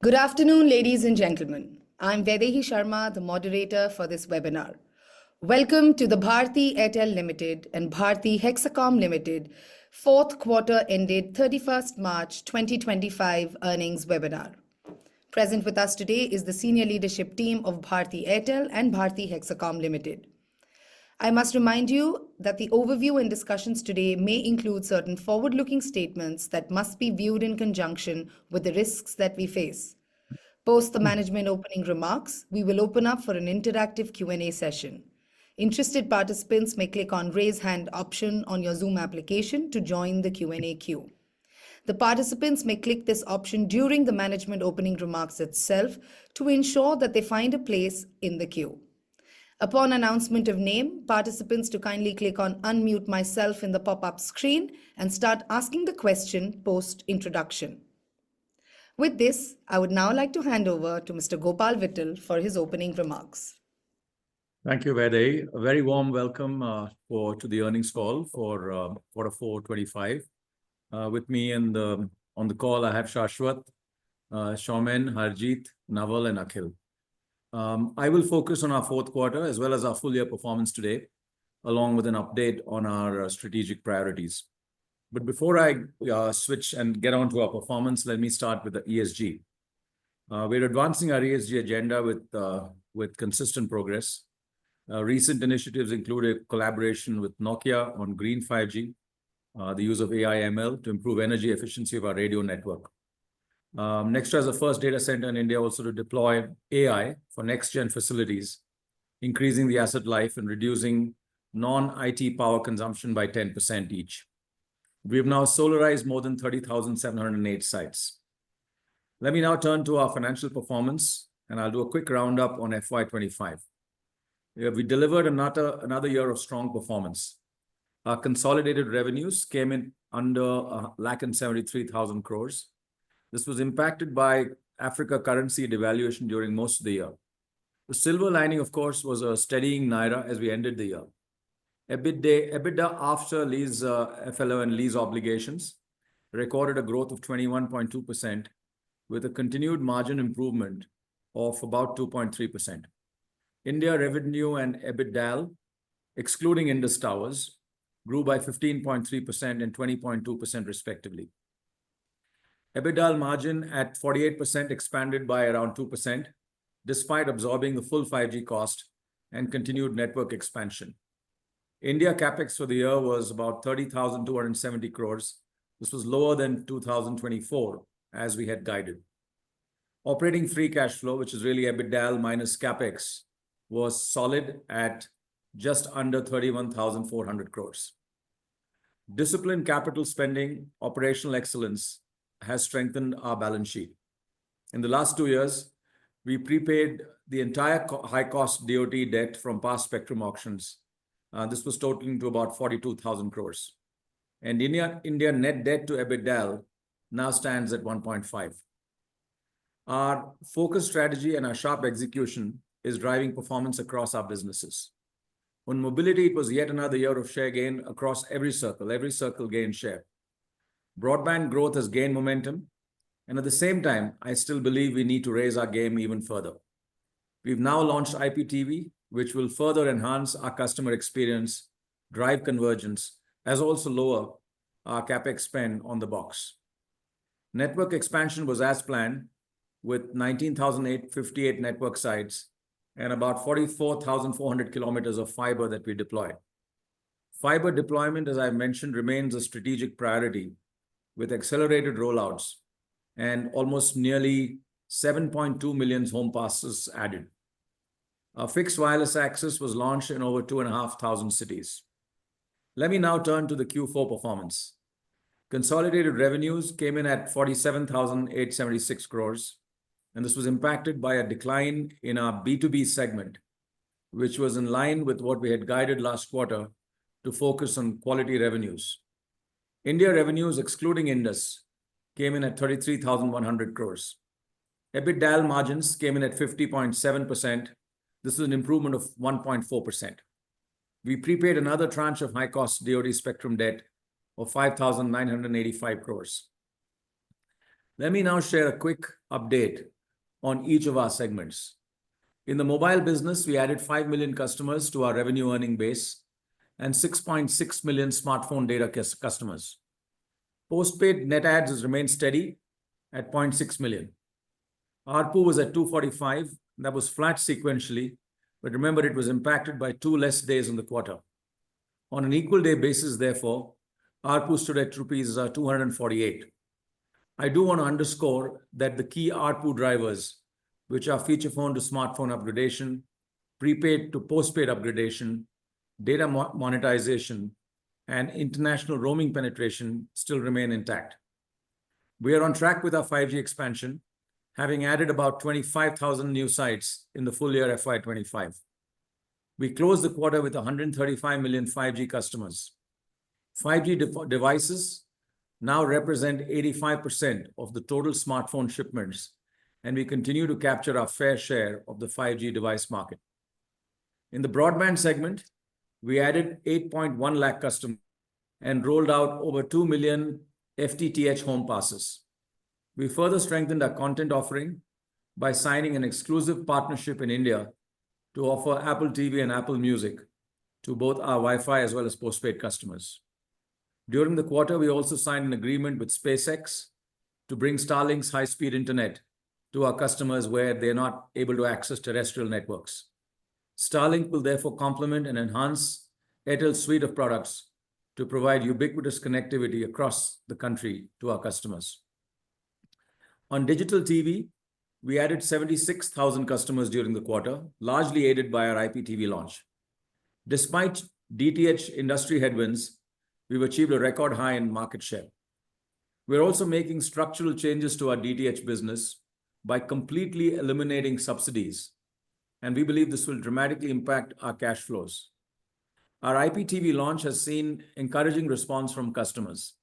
Good afternoon, ladies and gentlemen. I'm Vaidehi Sharma, the moderator for this webinar. Welcome to the Bharti Airtel Limited and Bharti Hexacom Limited fourth quarter ended 31st March 2025 earnings webinar. Present with us today is the senior leadership team of Bharti Airtel and Bharti Hexacom Limited. I must remind you that the overview and discussions today may include certain forward-looking statements that must be viewed in conjunction with the risks that we face. Post the management opening remarks, we will open up for an interactive Q&A session. Interested participants may click on Raise Hand option on your Zoom application to join the Q&A queue. The participants may click this option during the management opening remarks itself to ensure that they find a place in the queue. Upon announcement of name, participants to kindly click on Unmute Myself in the pop-up screen and start asking the question post-introduction. With this, I would now like to hand over to Mr. Gopal Vittal for his opening remarks. Thank you, Vaidehi. A very warm welcome to the earnings call for Q4 25. With me on the call, I have Shashwat, Shaumen, Harjeet, Naval, and Akhil. I will focus on our fourth quarter as well as our full year performance today, along with an update on our strategic priorities. But before I switch and get on to our performance, let me start with the ESG. We're advancing our ESG agenda with consistent progress. Recent initiatives include a collaboration with Nokia on Green 5G, the use of AI/ML to improve energy efficiency of our radio network. Nextra is the first data center in India also to deploy AI for next-gen facilities, increasing the asset life and reducing non-IT power consumption by 10% each. We have now solarized more than 30,708 sites. Let me now turn to our financial performance, and I'll do a quick roundup on FY25. We delivered another year of strong performance. Our consolidated revenues came in under 1,73,000 crores. This was impacted by Africa currency devaluation during most of the year. The silver lining, of course, was a steadying Naira as we ended the year. EBITDA after lease FLO and lease obligations recorded a growth of 21.2% with a continued margin improvement of about 2.3%. India revenue and EBITDA, excluding Indus Towers, grew by 15.3% and 20.2% respectively. EBITDA margin at 48% expanded by around 2%, despite absorbing the full 5G cost and continued network expansion. India capex for the year was about 30,270 crores. This was lower than 2024, as we had guided. Operating free cash flow, which is really EBITDA minus capex, was solid at just under 31,400 crores. Disciplined capital spending, operational excellence has strengthened our balance sheet. In the last 2 years, we prepaid the entire high-cost DOT debt from past spectrum auctions. This was totaling to about 42,000 crores. And India net debt to EBITDA now stands at 1.5. Our focus strategy and our sharp execution is driving performance across our businesses. On mobility, it was yet another year of share gain across every circle gained share. Broadband growth has gained momentum, and at the same time, I still believe we need to raise our game even further. We've now launched IPTV, which will further enhance our customer experience, drive convergence, as also lower our capex spend on the box. Network expansion was as planned, with 19,858 network sites and about 44,400 kilometers of fiber that we deployed. Fiber deployment, as I mentioned, remains a strategic priority, with accelerated rollouts and almost nearly 7.2 million home passes added. Our fixed wireless access was launched in over 2,500 cities. Let me now turn to the Q4 performance. Consolidated revenues came in at 47,876 crores, and this was impacted by a decline in our B2B segment, which was in line with what we had guided last quarter to focus on quality revenues. India revenues, excluding Indus, came in at 33,100 crores. EBITDA margins came in at 50.7%. This is an improvement of 1.4%. We prepaid another tranche of high-cost DOT spectrum debt of 5,985 crores. Let me now share a quick update on each of our segments. In the mobile business, we added 5 million customers to our revenue earning base and 6.6 million smartphone data customers. Postpaid net adds has remained steady at 0.6 million. ARPU was at 245, that was flat sequentially, but remember it was impacted by 2 less days in the quarter. On an equal day basis, therefore, ARPU stood at rupees 248. I do want to underscore that the key ARPU drivers, which are feature phone to smartphone upgradation, prepaid to postpaid upgradation, data monetization, and international roaming penetration still remain intact. We are on track with our 5G expansion, having added about 25,000 new sites in the full year FY25. We closed the quarter with 135 million 5G customers. 5G devices now represent 85% of the total smartphone shipments, and we continue to capture our fair share of the 5G device market. In the broadband segment, we added 8.1 lakh customers and rolled out over 2 million FTTH home passes. We further strengthened our content offering by signing an exclusive partnership in India to offer Apple TV and Apple Music to both our Wi-Fi as well as postpaid customers. During the quarter, we also signed an agreement with SpaceX to bring Starlink's high-speed internet to our customers where they're not able to access terrestrial networks. Starlink will therefore complement and enhance Airtel's suite of products to provide ubiquitous connectivity across the country to our customers. On digital TV, we added 76,000 customers during the quarter, largely aided by our IPTV launch. Despite DTH industry headwinds, we've achieved a record high in market share. We're also making structural changes to our DTH business by completely eliminating subsidies, and we believe this will dramatically impact our cash flows. Our IPTV launch has seen encouraging response from customers.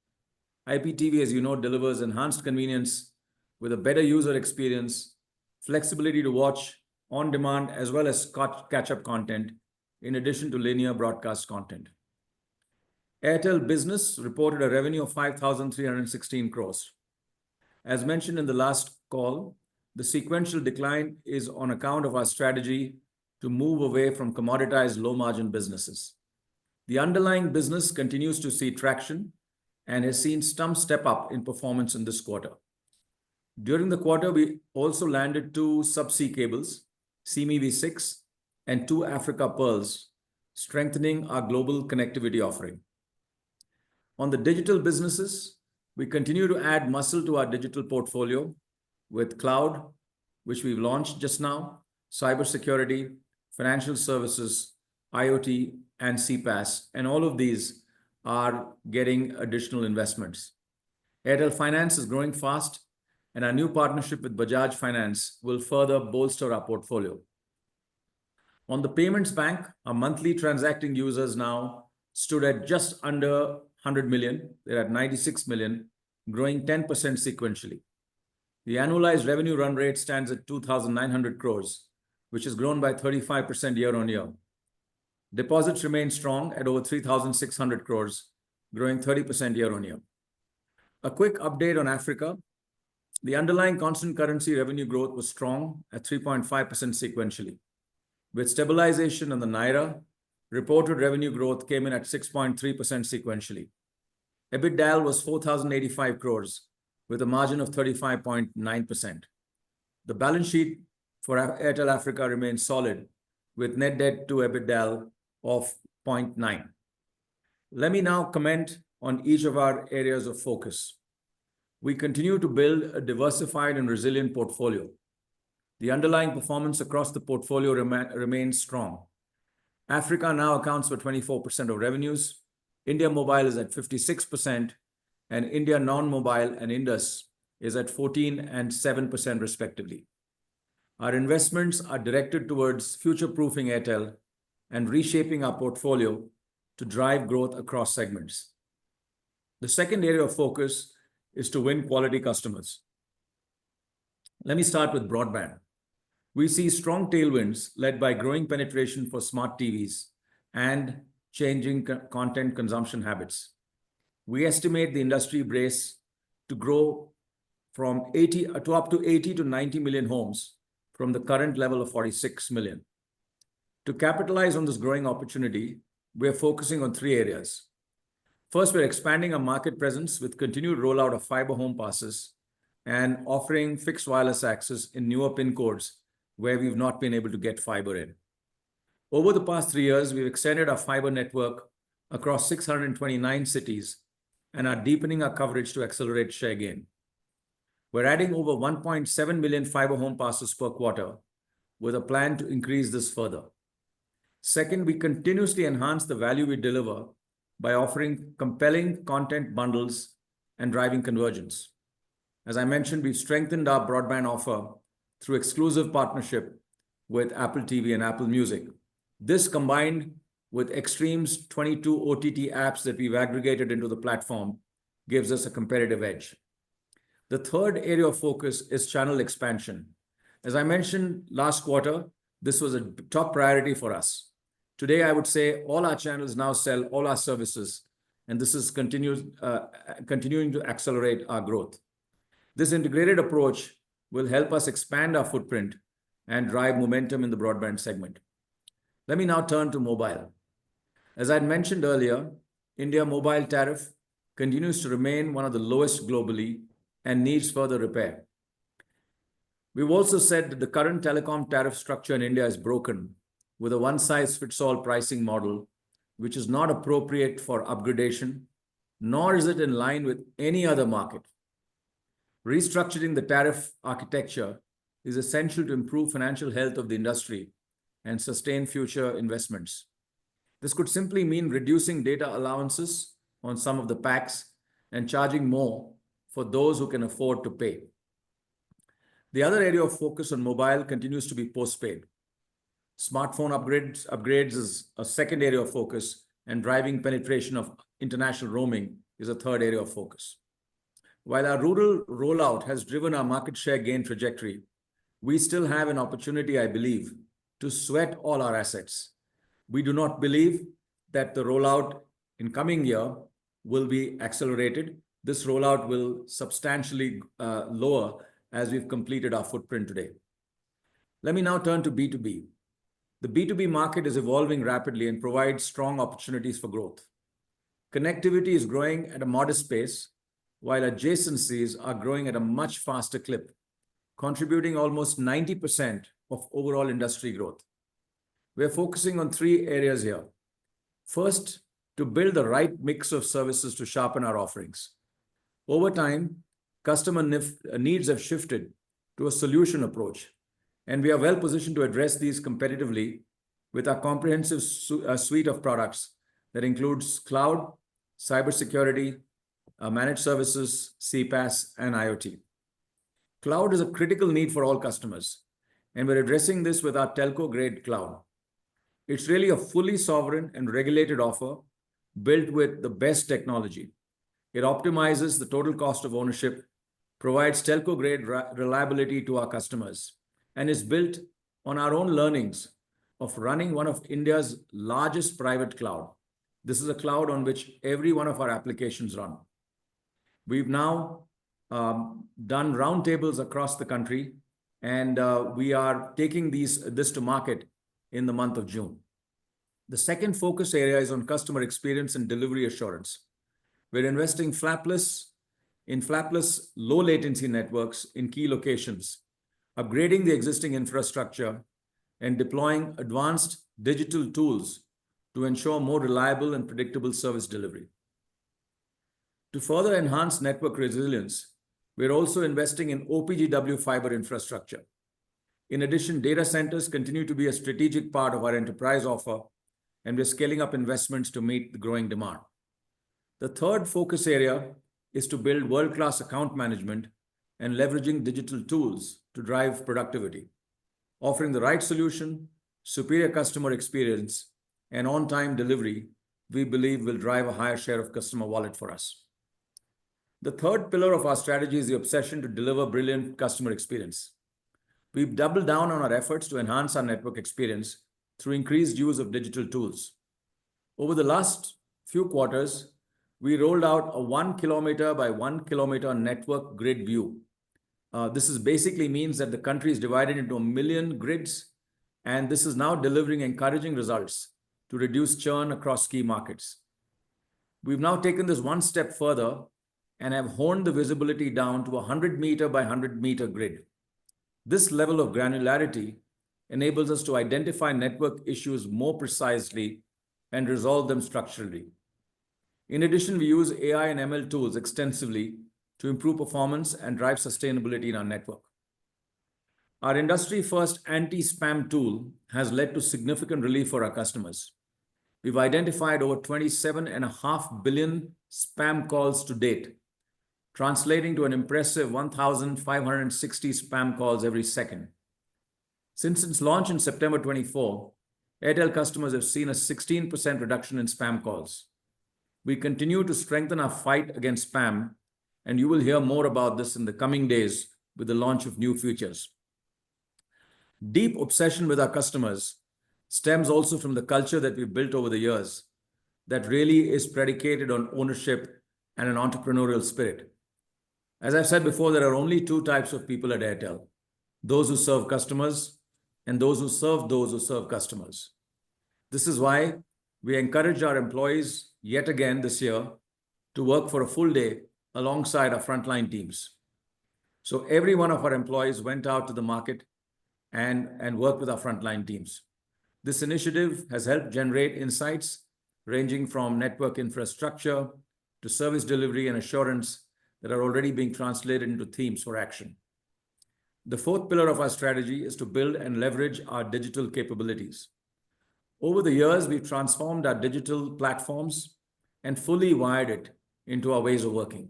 IPTV, as you know, delivers enhanced convenience with a better user experience, flexibility to watch on demand, as well as catch-up content, in addition to linear broadcast content. Airtel Business reported a revenue of 5,316 crores. As mentioned in the last call, the sequential decline is on account of our strategy to move away from commoditized low-margin businesses. The underlying business continues to see traction and has seen some step up in performance in this quarter. During the quarter, we also landed 2 subsea cables, CME-V6 and 2 Africa Pearls, strengthening our global connectivity offering. On the digital businesses, we continue to add muscle to our digital portfolio with cloud, which we've launched just now, cybersecurity, financial services, IoT, and CPaaS, and all of these are getting additional investments. Airtel Finance is growing fast, and our new partnership with Bajaj Finance will further bolster our portfolio. On the payments bank, our monthly transacting users now stood at just under 100 million. They're at 96 million, growing 10% sequentially. The annualized revenue run rate stands at 2,900 crores, which has grown by 35% year on year. Deposits remain strong at over 3,600 crores, growing 30% year on year. A quick update on Africa. The underlying constant currency revenue growth was strong at 3.5% sequentially. With stabilization in the Naira, reported revenue growth came in at 6.3% sequentially. EBITDA was 4,085 crores with a margin of 35.9%. The balance sheet for Airtel Africa remains solid with net debt to EBITDA of 0.9. Let me now comment on each of our areas of focus. We continue to build a diversified and resilient portfolio. The underlying performance across the portfolio remains strong. Africa now accounts for 24% of revenues. India Mobile is at 56%, and India Non-Mobile and Indus is at 14% and 7% respectively. Our investments are directed towards future-proofing Airtel and reshaping our portfolio to drive growth across segments. The second area of focus is to win quality customers. Let me start with broadband. We see strong tailwinds led by growing penetration for smart TVs and changing content consumption habits. We estimate the industry base to grow from 80 to up to 80 to 90 million homes from the current level of 46 million. To capitalize on this growing opportunity, we are focusing on three areas. First, we're expanding our market presence with continued rollout of fiber home passes and offering fixed wireless access in newer PIN codes where we've not been able to get fiber in. Over the past 3 years, we've extended our fiber network across 629 cities and are deepening our coverage to accelerate share gain. We're adding over 1.7 million fiber home passes per quarter with a plan to increase this further. Second, we continuously enhance the value we deliver by offering compelling content bundles and driving convergence. As I mentioned, we've strengthened our broadband offer through exclusive partnership with Apple TV and Apple Music. This, combined with Extreme's 22 OTT apps that we've aggregated into the platform, gives us a competitive edge. The third area of focus is channel expansion. As I mentioned last quarter, this was a top priority for us. Today, I would say all our channels now sell all our services, and this is continuing to accelerate our growth. This integrated approach will help us expand our footprint and drive momentum in the broadband segment. Let me now turn to mobile. As I had mentioned earlier, India mobile tariff continues to remain one of the lowest globally and needs further repair. We've also said that the current telecom tariff structure in India is broken, with a one-size-fits-all pricing model, which is not appropriate for upgradation, nor is it in line with any other market. Restructuring the tariff architecture is essential to improve financial health of the industry and sustain future investments. This could simply mean reducing data allowances on some of the packs and charging more for those who can afford to pay. The other area of focus on mobile continues to be postpaid. Smartphone upgrades is a second area of focus, and driving penetration of international roaming is a third area of focus. While our rural rollout has driven our market share gain trajectory, we still have an opportunity, I believe, to sweat all our assets. We do not believe that the rollout in coming year will be accelerated. This rollout will substantially lower as we've completed our footprint today. Let me now turn to B2B. The B2B market is evolving rapidly and provides strong opportunities for growth. Connectivity is growing at a modest pace, while adjacencies are growing at a much faster clip, contributing almost 90% of overall industry growth. We're focusing on three areas here. First, to build the right mix of services to sharpen our offerings. Over time, customer needs have shifted to a solution approach, and we are well positioned to address these competitively with our comprehensive suite of products that includes cloud, cybersecurity, managed services, CPaaS, and IoT. Cloud is a critical need for all customers, and we're addressing this with our telco-grade cloud. It's really a fully sovereign and regulated offer built with the best technology. It optimizes the total cost of ownership, provides telco-grade reliability to our customers, and is built on our own learnings of running one of India's largest private cloud. This is a cloud on which every one of our applications run. We've now done roundtables across the country, and we are taking this to market in the month of June. The second focus area is on customer experience and delivery assurance. We're investing in flapless low latency networks in key locations, upgrading the existing infrastructure, and deploying advanced digital tools to ensure more reliable and predictable service delivery. To further enhance network resilience, we're also investing in OPGW fiber infrastructure. In addition, data centers continue to be a strategic part of our enterprise offer, and we're scaling up investments to meet the growing demand. The third focus area is to build world-class account management and leveraging digital tools to drive productivity. Offering the right solution, superior customer experience, and on-time delivery, we believe will drive a higher share of customer wallet for us. The third pillar of our strategy is the obsession to deliver brilliant customer experience. We've doubled down on our efforts to enhance our network experience through increased use of digital tools. Over the last few quarters, we rolled out a 1 kilometer by 1 kilometer network grid view This is basically means that the country is divided into 1 million grids, and this is now delivering encouraging results to reduce churn across key markets. We've now taken this one step further and have honed the visibility down to a 100-meter by 100-meter grid. This level of granularity enables us to identify network issues more precisely and resolve them structurally. In addition, we use AI and ML tools extensively to improve performance and drive sustainability in our network. Our industry-first anti-spam tool has led to significant relief for our customers. We've identified over 27.5 billion spam calls to date, translating to an impressive 1,560 spam calls every second. Since its launch in September 24, Airtel customers have seen a 16% reduction in spam calls. We continue to strengthen our fight against spam, and you will hear more about this in the coming days with the launch of new features. Deep obsession with our customers stems also from the culture that we've built over the years that really is predicated on ownership and an entrepreneurial spirit. As I've said before, there are only two types of people at Airtel: those who serve customers and those who serve customers. This is why we encourage our employees yet again this year to work for a full day alongside our frontline teams. So every one of our employees went out to the market and worked with our frontline teams. This initiative has helped generate insights ranging from network infrastructure to service delivery and assurance that are already being translated into themes for action. The fourth pillar of our strategy is to build and leverage our digital capabilities. Over the years, we've transformed our digital platforms and fully wired it into our ways of working.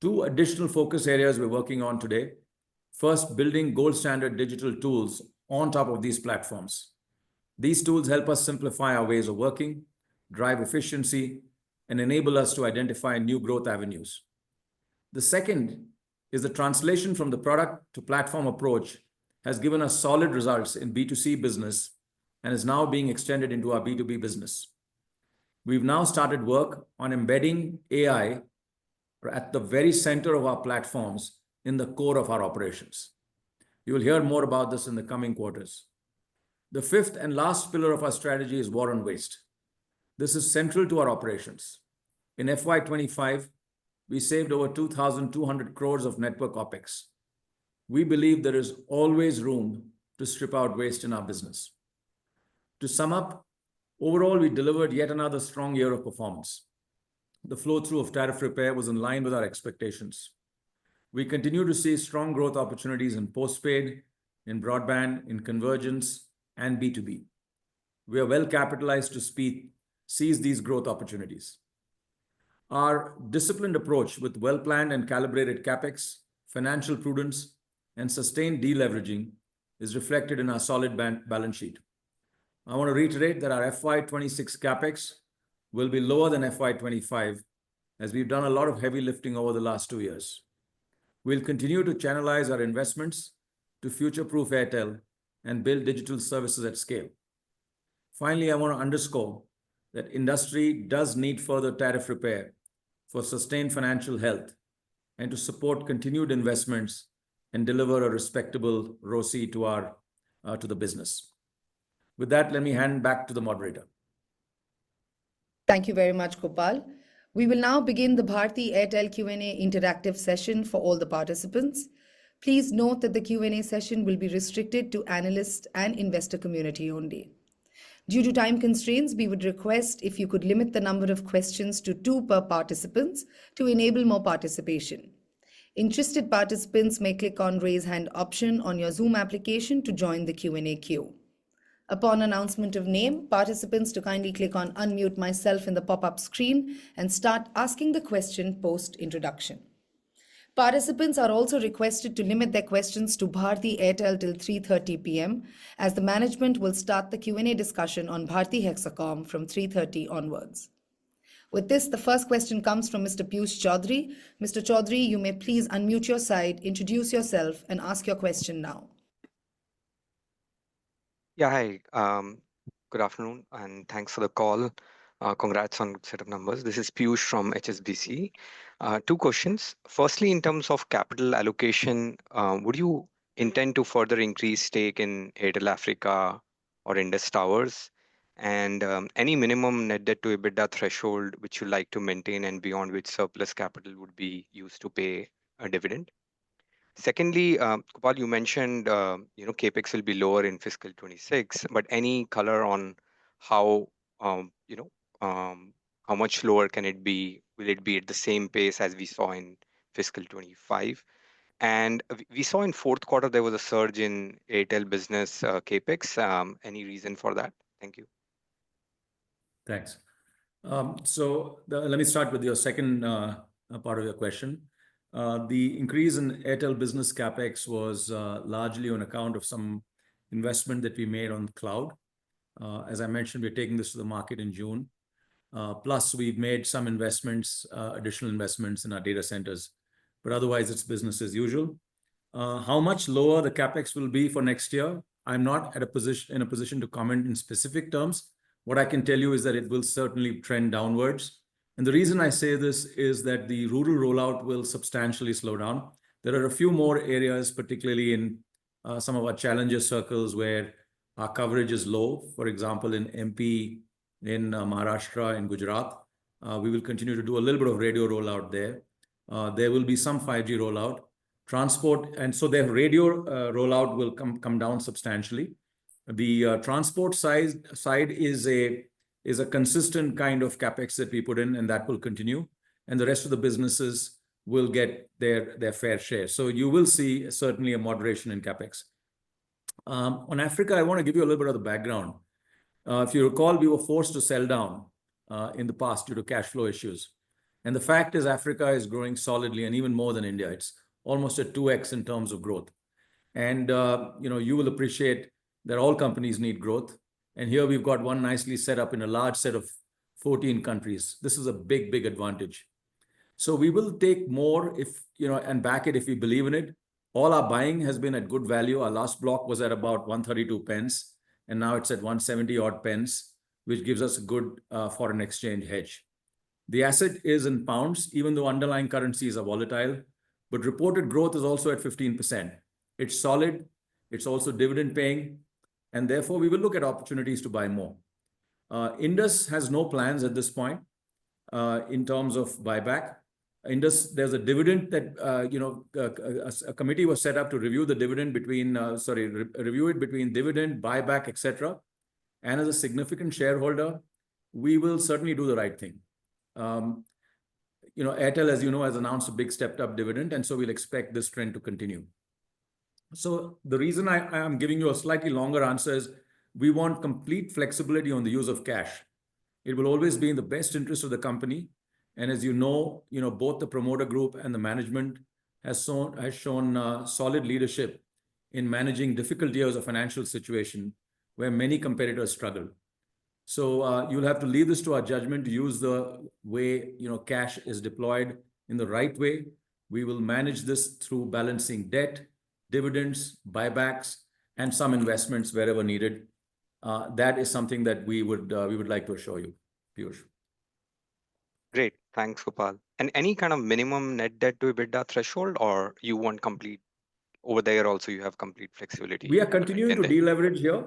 Two additional focus areas we're working on today. First, building gold standard digital tools on top of these platforms. These tools help us simplify our ways of working, drive efficiency, and enable us to identify new growth avenues. The second is the translation from the product to platform approach has given us solid results in B2C business and is now being extended into our B2B business. We've now started work on embedding AI at the very center of our platforms in the core of our operations. You will hear more about this in the coming quarters. The fifth and last pillar of our strategy is war on waste. This is central to our operations. In FY25, we saved over 2,200 crores of network OPEX. We believe there is always room to strip out waste in our business. To sum up, overall, we delivered yet another strong year of performance. The flow-through of tariff repair was in line with our expectations. We continue to see strong growth opportunities in postpaid, in broadband, in convergence, and B2B. We are well capitalized to seize these growth opportunities. Our disciplined approach with well-planned and calibrated CapEx, financial prudence, and sustained deleveraging is reflected in our solid balance sheet. I want to reiterate that our FY26 CapEx will be lower than FY25, as we've done a lot of heavy lifting over the last 2 years. We'll continue to channelize our investments to future-proof Airtel and build digital services at scale. Finally, I want to underscore that industry does need further tariff repair for sustained financial health and to support continued investments and deliver a respectable ROCE to the business. With that, let me hand back to the moderator. Thank you very much, Gopal. We will now begin the Bharti Airtel Q&A interactive session for all the participants. Please note that the Q&A session will be restricted to analyst and investor community only. Due to time constraints, we would request if you could limit the number of questions to 2 per participants to enable more participation. Interested participants may click on Raise Hand option on your Zoom application to join the Q&A queue. Upon announcement of name, participants to kindly click on Unmute Myself in the pop-up screen and start asking the question post-introduction. Participants are also requested to limit their questions to Bharti Airtel till 3:30 p.m. as the management will start the Q&A discussion on Bharti Hexacom from 3:30 onwards. With this, the first question comes from Mr. Piyush Chaudhary. Mr. Chaudhary, you may please unmute your side, introduce yourself and ask your question now. Yeah, hi. Good afternoon and thanks for the call. Congrats on good set of numbers. This is Piyush from HSBC. Two questions. Firstly, in terms of capital allocation, would you intend to further increase stake in Airtel Africa or Indus Towers? And any minimum net debt to EBITDA threshold which you like to maintain and beyond which surplus capital would be used to pay a dividend? Secondly, Gopal, you mentioned CapEx will be lower in fiscal 26, but any color on how um, you know um, how much lower can it be? Will it be at the same pace as we saw in fiscal 25? And we saw in fourth quarter there was a surge in Airtel business CapEx. Any reason for that? Thank you. Thanks. Let me start with your second part of your question. The increase in Airtel business CapEx was largely on account of some investment that we made on cloud. As I mentioned, we're taking this to the market in June. Plus, we've made some investments, additional investments in our data centers, but otherwise it's business as usual. How much lower the CapEx will be for next year, I'm not in a position to comment in specific terms. What I can tell you is that it will certainly trend downwards. And the reason I say this is that the rural rollout will substantially slow down. There are a few more areas, particularly in some of our challenger circles where our coverage is low. For example, in MP, in Maharashtra, in Gujarat, we will continue to do a little bit of radio rollout there. There will be some 5G rollout. Transport, and so their radio rollout will come down substantially. The transport side is a consistent kind of capex that we put in, and that will continue. And the rest of the businesses will get their fair share. So you will see certainly a moderation in capex. On Africa, I want to give you a little bit of the background. If you recall, we were forced to sell down in the past due to cash flow issues. And the fact is Africa is growing solidly and even more than India. It's almost at 2x in terms of growth. And you will appreciate that all companies need growth. And here we've got one nicely set up in a large set of 14 countries. This is a big, big advantage. So we will take more and back it if we believe in it. All our buying has been at good value. Our last block was at about 132 pence, and now it's at 170 odd pence, which gives us a good foreign exchange hedge. The asset is in pounds, even though underlying currencies are volatile, but reported growth is also at 15%. It's solid. It's also dividend paying. And therefore, we will look at opportunities to buy more. Indus has no plans at this point in terms of buyback. Indus, there's a dividend that, a committee was set up to review the dividend review it between dividend, buyback, etc. And as a significant shareholder, we will certainly do the right thing. Airtel, as you know, has announced a big stepped up dividend, and so we'll expect this trend to continue. So the reason I am giving you a slightly longer answer is we want complete flexibility on the use of cash. It will always be in the best interest of the company. And as you know, both the promoter group and the management has shown solid leadership in managing difficult years of financial situation where many competitors struggle. So you'll have to leave this to our judgment to use the way cash is deployed in the right way. We will manage this through balancing debt, dividends, buybacks, and some investments wherever needed. That is something that we would like to assure you, Piyush. Great, thanks, Gopal. And any kind of minimum net debt to EBITDA threshold, or you want complete over there also? You have complete flexibility. We are continuing to deleverage here.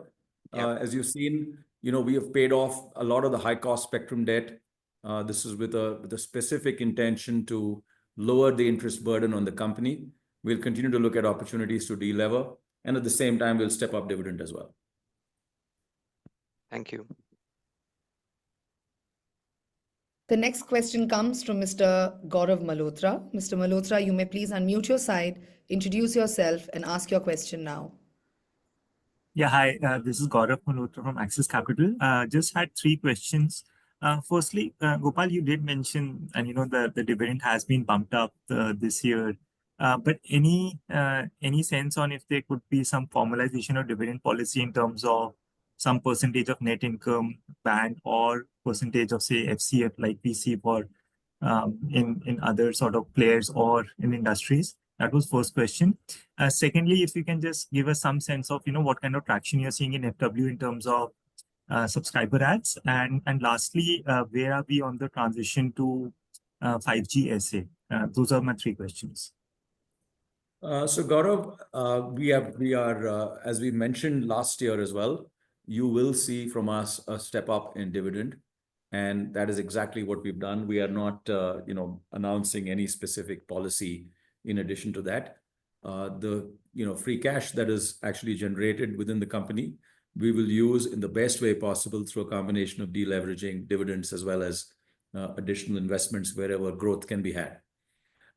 As you've seen, we have paid off a lot of the high cost spectrum debt. This is with a specific intention to lower the interest burden on the company. We'll continue to look at opportunities to delever, and at the same time, we'll step up dividend as well. Thank you. The next question comes from Mr. Gaurav Malhotra. Mr. Malhotra, you may please unmute your side, introduce yourself, and ask your question now. Yeah, hi, this is Gaurav Malhotra from Axis Capital. Just had three questions. Firstly, Gopal, you did mention, and the dividend has been bumped up this year. But any sense on if there could be some formalization of dividend policy in terms of some percentage of net income band or percentage of, say, FCF like we see for in other sort of players or in industries? That was first question. Secondly, if you can just give us some sense of what kind of traction you're seeing in FW in terms of subscriber adds? And lastly, where are we on the transition to 5G SA? Those are my three questions. So Gaurav, we are as we mentioned last year as well, you will see from us a step up in dividend, and that is exactly what we've done. We are not, announcing any specific policy in addition to that. The free cash that is actually generated within the company, we will use in the best way possible through a combination of deleveraging, dividends, as well as additional investments wherever growth can be had.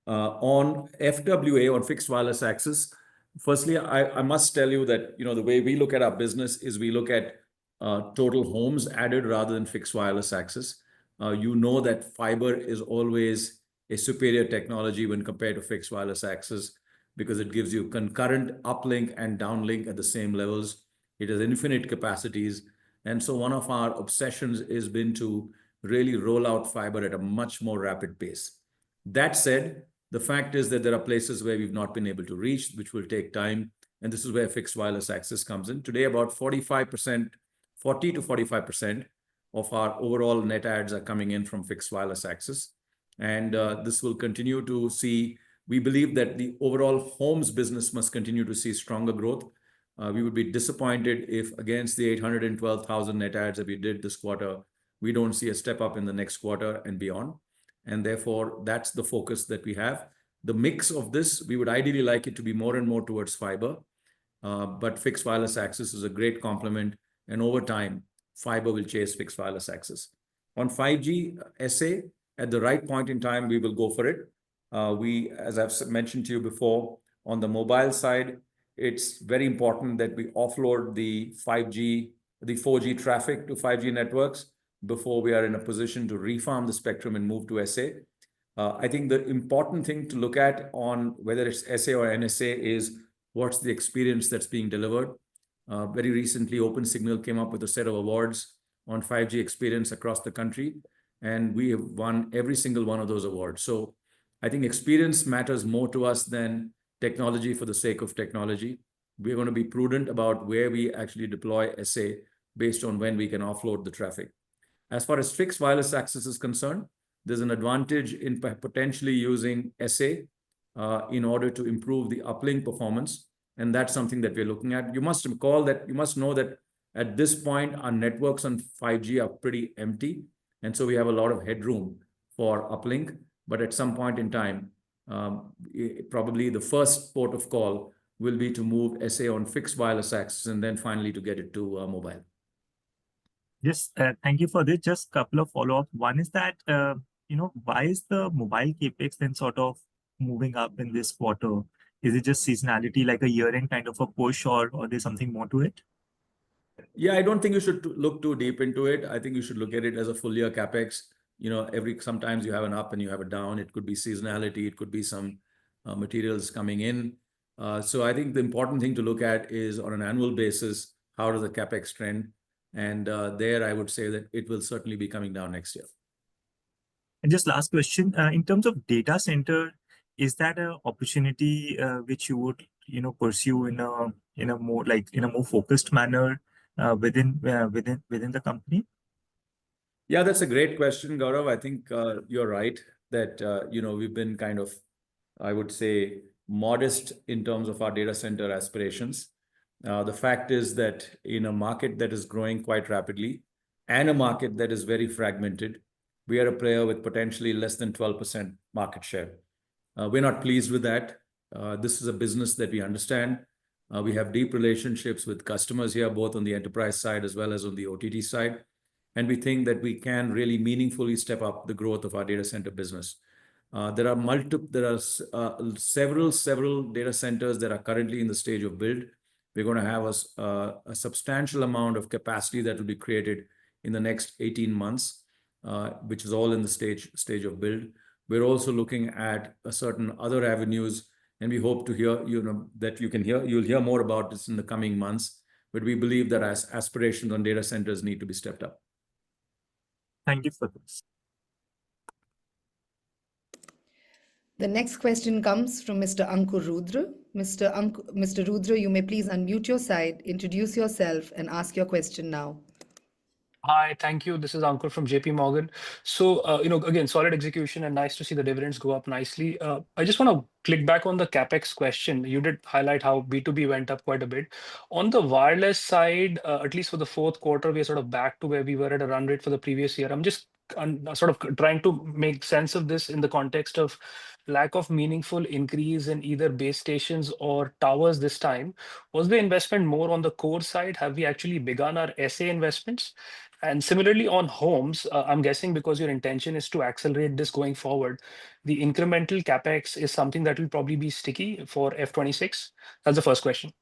On FWA, on fixed wireless access, firstly, I must tell you that the way we look at our business is we look at total homes added rather than fixed wireless access. That fiber is always a superior technology when compared to fixed wireless access because it gives you concurrent uplink and downlink at the same levels. It has infinite capacities. And so one of our obsessions has been to really roll out fiber at a much more rapid pace. That said, the fact is that there are places where we've not been able to reach, which will take time. And this is where fixed wireless access comes in. Today, about 40 to 45% of our overall net adds are coming in from fixed wireless access. And this will continue to see, we believe that the overall homes business must continue to see stronger growth. We would be disappointed if against the 812,000 net adds that we did this quarter, we don't see a step up in the next quarter and beyond. And therefore, that's the focus that we have. The mix of this, we would ideally like it to be more and more towards fiber, but fixed wireless access is a great complement. And over time, fiber will chase fixed wireless access. On 5G SA, at the right point in time, we will go for it. As I've mentioned to you before, on the mobile side, it's very important that we offload the 4G traffic to 5G networks before we are in a position to refarm the spectrum and move to SA. I think the important thing to look at on whether it's SA or NSA is what's the experience that's being delivered. Very recently, OpenSignal came up with a set of awards on 5G experience across the country, and we have won every single one of those awards. So I think experience matters more to us than technology for the sake of technology. We're going to be prudent about where we actually deploy SA based on when we can offload the traffic. As far as fixed wireless access is concerned, there's an advantage in potentially using SA in order to improve the uplink performance. And that's something that we're looking at. You must know that at this point, our networks on 5G are pretty empty. And so we have a lot of headroom for uplink. But at some point in time, probably the first port of call will be to move SA on fixed wireless access and then finally to get it to mobile. Yes, thank you for this. Just a couple of follow-ups. One is that, why is the mobile capex then sort of moving up in this quarter? Is it just seasonality, like a year-end kind of a push, or there's something more to it? Yeah, I don't think you should look too deep into it. I think you should look at it as a full year capex. Sometimes you have an up and you have a down. It could be seasonality. It could be some materials coming in. So I think the important thing to look at is on an annual basis, how does the capex trend? And there I would say that it will certainly be coming down next year. And just last question, in terms of data center, is that an opportunity which you would pursue in a more focused manner within the company? Yeah, that's a great question, Gaurav. I think you're right that we've been kind of, I would say, modest in terms of our data center aspirations. The fact is that in a market that is growing quite rapidly and a market that is very fragmented, we are a player with potentially less than 12% market share. We're not pleased with that. This is a business that we understand. We have deep relationships with customers here, both on the enterprise side as well as on the OTT side. And we think that we can really meaningfully step up the growth of our data center business. There are several data centers that are currently in the stage of build. We're going to have a substantial amount of capacity that will be created in the next 18 months, which is all in the stage of build. We're also looking at certain other avenues, and we hope to hear, you'll hear more about this in the coming months. But we believe that aspirations on data centers need to be stepped up. Thank you for this. The next question comes from Mr. Ankur Rudra. Mr. Rudra, you may please unmute your side, introduce yourself, and ask your question now. Hi, thank you. This is Ankur from JP Morgan. So, again, solid execution and nice to see the dividends go up nicely. I just want to click back on the CapEx question. You did highlight how B2B went up quite a bit. On the wireless side, at least for the fourth quarter, we are sort of back to where we were at a run rate for the previous year. I'm sort of trying to make sense of this in the context of lack of meaningful increase in either base stations or towers this time. Was the investment more on the core side? Have we actually begun our SA investments? And similarly on homes, I'm guessing because your intention is to accelerate this going forward, the incremental CapEx is something that will probably be sticky for F26. That's the first question.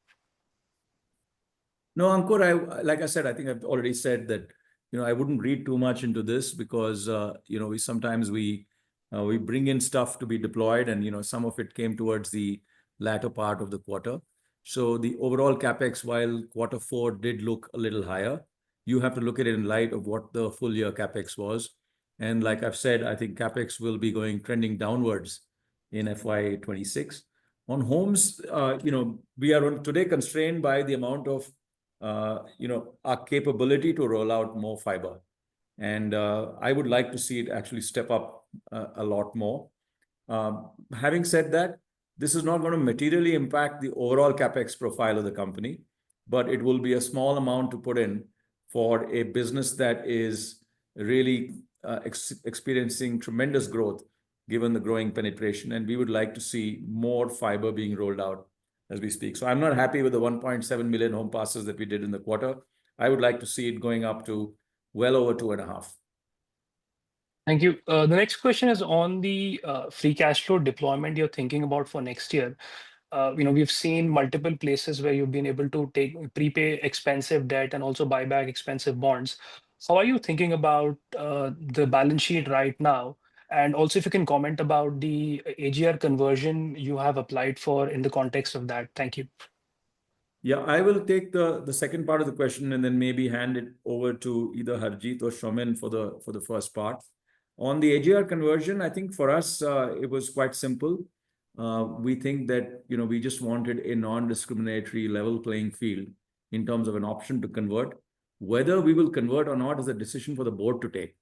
No, Ankur, like I said, I think I've already said that, I wouldn't read too much into this because, we sometimes we bring in stuff to be deployed and, some of it came towards the latter part of the quarter. So the overall CapEx, while Q4 did look a little higher, you have to look at it in light of what the full year CapEx was. And like I've said, I think CapEx will be trending downwards in FY26. On homes, we are today constrained by the amount of our capability to roll out more fiber. And I would like to see it actually step up a lot more. Having said that, this is not going to materially impact the overall CapEx profile of the company, but it will be a small amount to put in for a business that is really experiencing tremendous growth given the growing penetration. And we would like to see more fiber being rolled out as we speak. So I'm not happy with the 1.7 million home passes that we did in the quarter. I would like to see it going up to well over 2.5. Thank you. The next question is on the free cash flow deployment you're thinking about for next year. We've seen multiple places where you've been able to prepay expensive debt and also buy back expensive bonds. How are you thinking about the balance sheet right now? And also, if you can comment about the AGR conversion you have applied for in the context of that. Thank you. Yeah, I will take the second part of the question and then maybe hand it over to either Harjeet or Shomin for the first part. On the AGR conversion, I think for us, it was quite simple. We think that, we just wanted a non-discriminatory level playing field in terms of an option to convert. Whether we will convert or not is a decision for the board to take.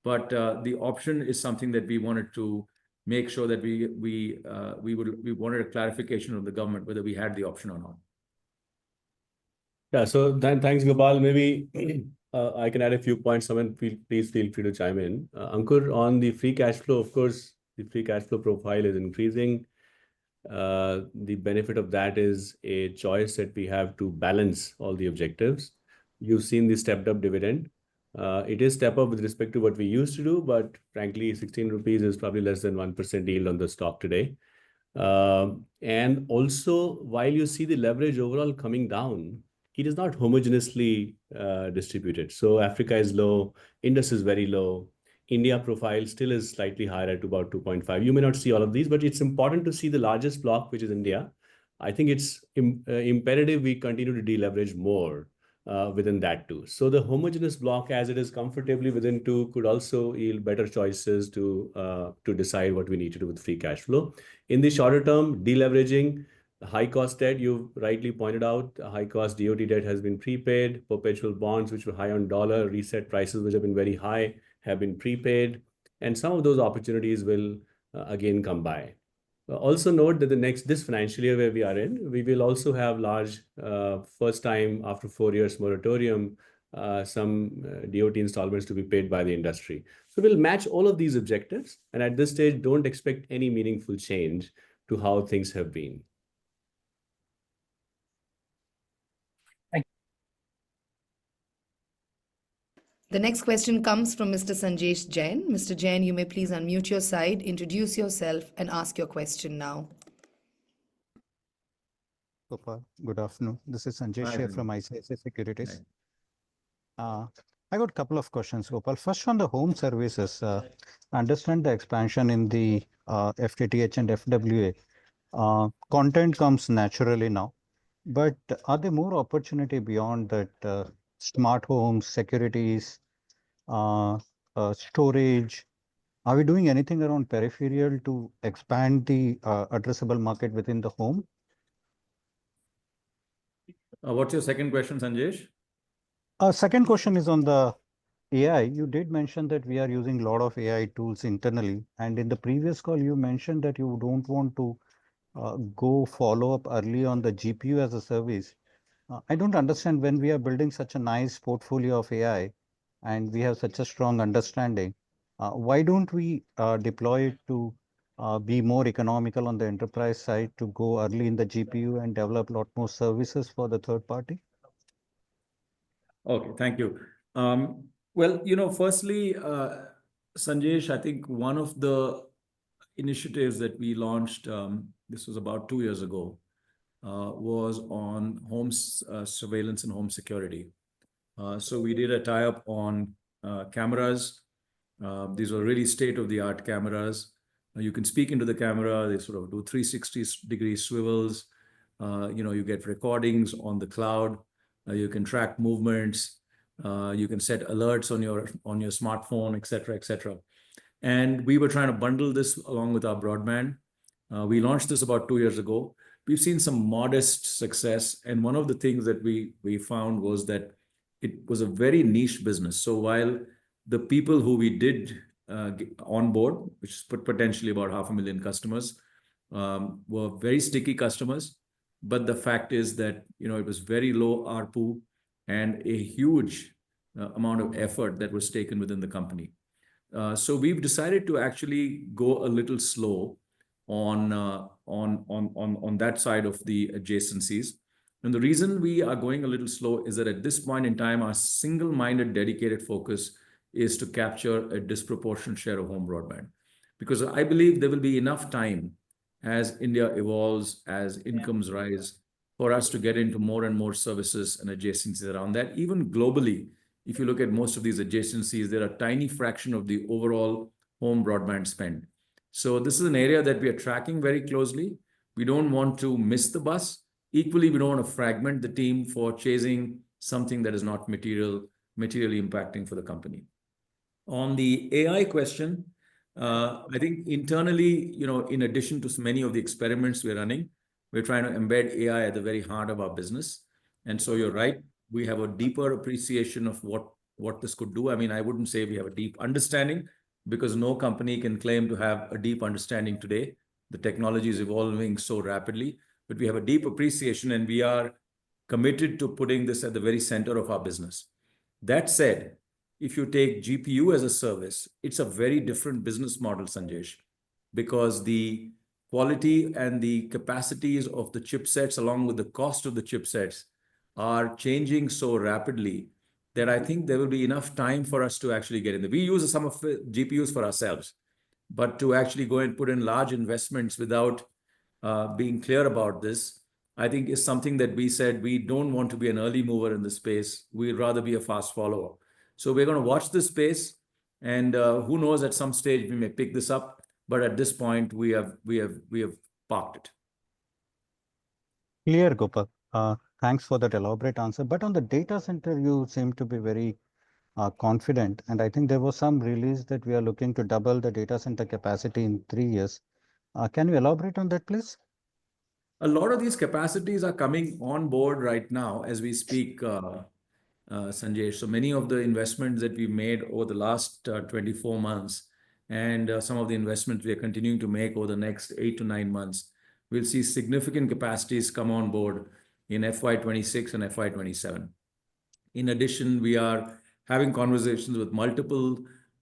But the option is something that we wanted to make sure that we wanted a clarification of the government, whether we had the option or not. Yeah, so thanks, Gopal. Maybe I can add a few points. Someone please feel free to chime in. Ankur, on the free cash flow, of course, the free cash flow profile is increasing. The benefit of that is a choice that we have to balance all the objectives. You've seen the stepped up dividend. It is step up with respect to what we used to do, but frankly, 16 rupees is probably less than 1% yield on the stock today. And also, while you see the leverage overall coming down, it is not homogeneously distributed. So Africa is low, Indus is very low, India profile still is slightly higher at about 2.5. You may not see all of these, but it's important to see the largest block, which is India. I think it's imperative we continue to deleverage more within that too. So the homogeneous block, as it is comfortably within 2, could also yield better choices to decide what we need to do with free cash flow. In the shorter term, deleveraging, high cost debt, you rightly pointed out, high cost DOT debt has been prepaid, perpetual bonds, which were high on dollar, reset prices, which have been very high, have been prepaid. And some of those opportunities will again come by. Also note that this financial year where we are in, we will also have large, first time after 4 years moratorium, some DOT installments to be paid by the industry. So we'll match all of these objectives. And at this stage, don't expect any meaningful change to how things have been. The next question comes from Mr. Sanjesh Jain. Mr. Jain, you may please unmute your side, introduce yourself, and ask your question now. Gopal, good afternoon. This is Sanjesh here from ICICI Securities. Hi. I got a couple of questions, Gopal. First, on the home services, I understand the expansion in the FTTH and FWA. Content comes naturally now, but are there more opportunity beyond that? Smart homes, securities, storage. Are we doing anything around peripheral to expand the addressable market within the home? What's your second question, Sanjesh? Second question is on the AI, you did mention that we are using a lot of AI tools internally. And in the previous call, you mentioned that you don't want to go follow up early on the GPU as a service. I don't understand when we are building such a nice portfolio of AI and we have such a strong understanding, why don't we deploy it to be more economical on the enterprise side to go early in the GPU and develop a lot more services for the third party? Okay, thank you. Well, firstly, Sanjesh, I think one of the initiatives that we launched, this was about 2 years ago, was on home surveillance and home security. So we did a tie-up on cameras. These were really state-of-the-art cameras. You can speak into the camera. They sort of do 360-degree swivels. You get recordings on the cloud. You can track movements. You can set alerts on your smartphone, et cetera, et cetera. And we were trying to bundle this along with our broadband. We launched this about 2 years ago. We've seen some modest success. And one of the things that we found was that it was a very niche business. So while the people who we did on board, which is potentially about 500,000 customers, were very sticky customers. But the fact is that it was very low ARPU and a huge amount of effort that was taken within the company. So we've decided to actually go a little slow on that side of the adjacencies. And the reason we are going a little slow is that at this point in time, our single-minded, dedicated focus is to capture a disproportionate share of home broadband. Because I believe there will be enough time as India evolves, as incomes rise, for us to get into more and more services and adjacencies around that. Even globally, if you look at most of these adjacencies, they're a tiny fraction of the overall home broadband spend. So this is an area that we are tracking very closely. We don't want to miss the bus. Equally, we don't want to fragment the team for chasing something that is not materially impacting for the company. On the AI question, I think internally, in addition to many of the experiments we're running, we're trying to embed AI at the very heart of our business. And so you're right, we have a deeper appreciation of what this could do. I mean, I wouldn't say we have a deep understanding, because no company can claim to have a deep understanding today. The technology is evolving so rapidly, but we have a deep appreciation, and we are committed to putting this at the very center of our business. That said, if you take GPU as a service, it's a very different business model, Sanjesh, because the quality and the capacities of the chipsets, along with the cost of the chipsets, are changing so rapidly that I think there will be enough time for us to actually get in there. We use some of the GPUs for ourselves, but to actually go and put in large investments without being clear about this, I think is something that we said we don't want to be an early mover in the space. We'd rather be a fast follower. So we're going to watch this space, and who knows, at some stage we may pick this up. But at this point, we have parked it. Clear, Gopal. Thanks for that elaborate answer. But on the data center, you seem to be very confident. And I think there was some release that we are looking to double the data center capacity in 3 years. Can you elaborate on that, please? A lot of these capacities are coming on board right now as we speak, Sanjay. So many of the investments that we made over the last 24 months and some of the investments we are continuing to make over the next 8 to 9 months, we'll see significant capacities come on board in FY26 and FY27. In addition, we are having conversations with multiple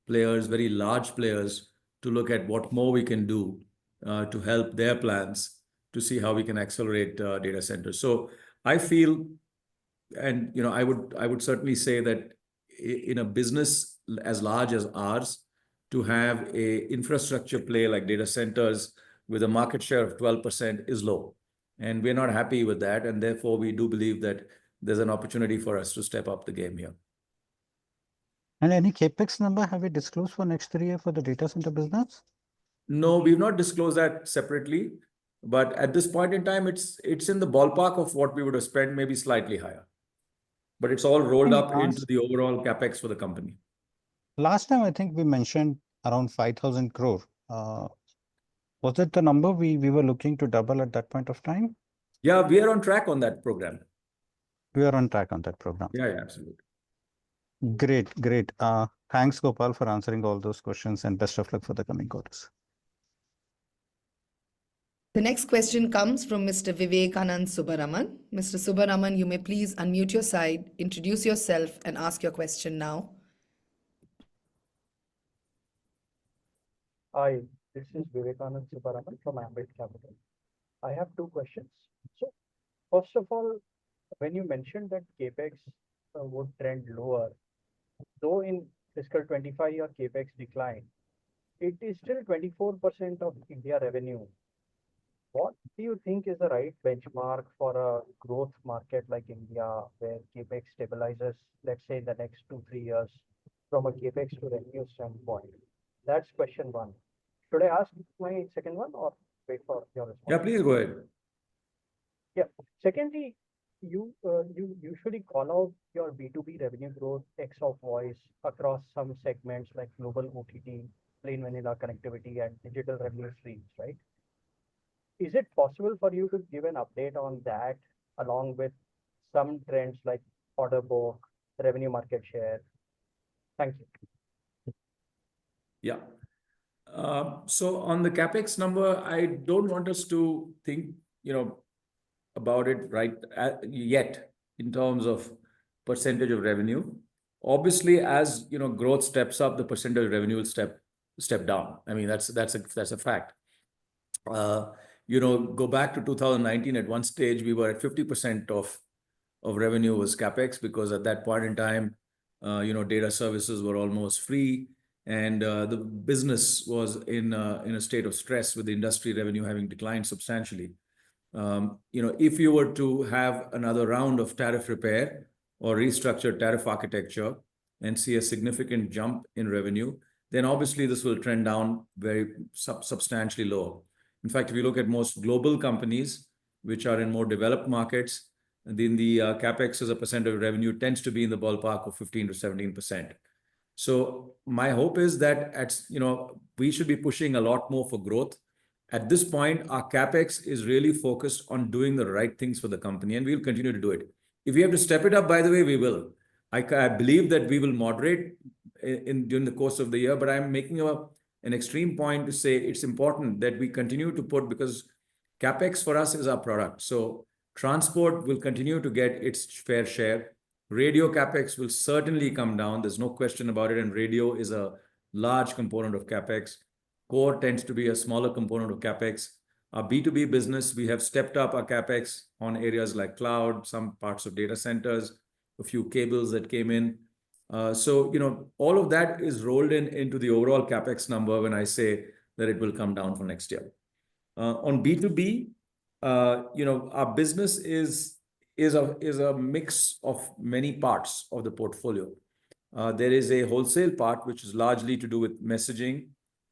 players, very large players, to look at what more we can do to help their plans, to see how we can accelerate data centers. So I feel, and I would certainly say that in a business as large as ours, to have a infrastructure play like data centers with a market share of 12% is low. And we're not happy with that. And therefore, we do believe that there's an opportunity for us to step up the game here. And any CapEx number have we disclosed for next 3 years for the data center business? No, we've not disclosed that separately. But at this point in time, it's in the ballpark of what we would have spent, maybe slightly higher. But it's all rolled up into the overall CapEx for the company. Last time, I think we mentioned around 5,000 crore. Was it the number we were looking to double at that point of time? Yeah, we are on track on that program. We are on track on that program. Yeah, absolutely. Great, great. Thanks, Gopal, for answering all those questions, and best of luck for the coming quarters. The next question comes from Mr. Vivekanand Subaraman. Mr. Subaraman, you may please unmute your side, introduce yourself, and ask your question now. Hi, this is Vivekanand Subaraman from Ambit Capital. I have two questions. So, first of all, when you mentioned that CapEx would trend lower, though in fiscal 25 your CapEx declined, it is still 24% of India revenue. What do you think is the right benchmark for a growth market like India, where CapEx stabilizes, let's say, in the next 2-3 years from a CapEx to revenue standpoint? That's question one. Should I ask my second one or wait for your response? Yeah, please go ahead. Yeah. Secondly, you usually call out your B2B revenue growth X of voice across some segments like global OTT, plain vanilla connectivity, and digital revenue streams, right? Is it possible for you to give an update on that along with some trends like order book, revenue market share? Thank you. Yeah. So on the CapEx number, I don't want us to think, about it right yet in terms of percentage of revenue. Obviously, as growth steps up, the percentage of revenue will step down. I mean, that's a fact. Go back to 2019. At one stage, we were at 50% of revenue was CapEx, because at that point in time, data services were almost free, and the business was in a state of stress with the industry revenue having declined substantially. If you were to have another round of tariff repair or restructured tariff architecture and see a significant jump in revenue, then obviously this will trend down very substantially lower. In fact, if you look at most global companies, which are in more developed markets, then the CapEx as a percent of revenue tends to be in the ballpark of 15 to 17%. So my hope is that we should be pushing a lot more for growth. At this point, our CapEx is really focused on doing the right things for the company, and we'll continue to do it. If we have to step it up, by the way, we will. I believe that we will moderate during the course of the year, but I'm making an extreme point to say it's important that we continue to put, because CapEx for us is our product. So transport will continue to get its fair share. Radio CapEx will certainly come down. There's no question about it. And radio is a large component of CapEx. Core tends to be a smaller component of CapEx. Our B2B business, we have stepped up our CapEx on areas like cloud, some parts of data centers, a few cables that came in. So, all of that is rolled into the overall CapEx number when I say that it will come down for next year. On B2B, our business is a mix of many parts of the portfolio. There is a wholesale part, which is largely to do with messaging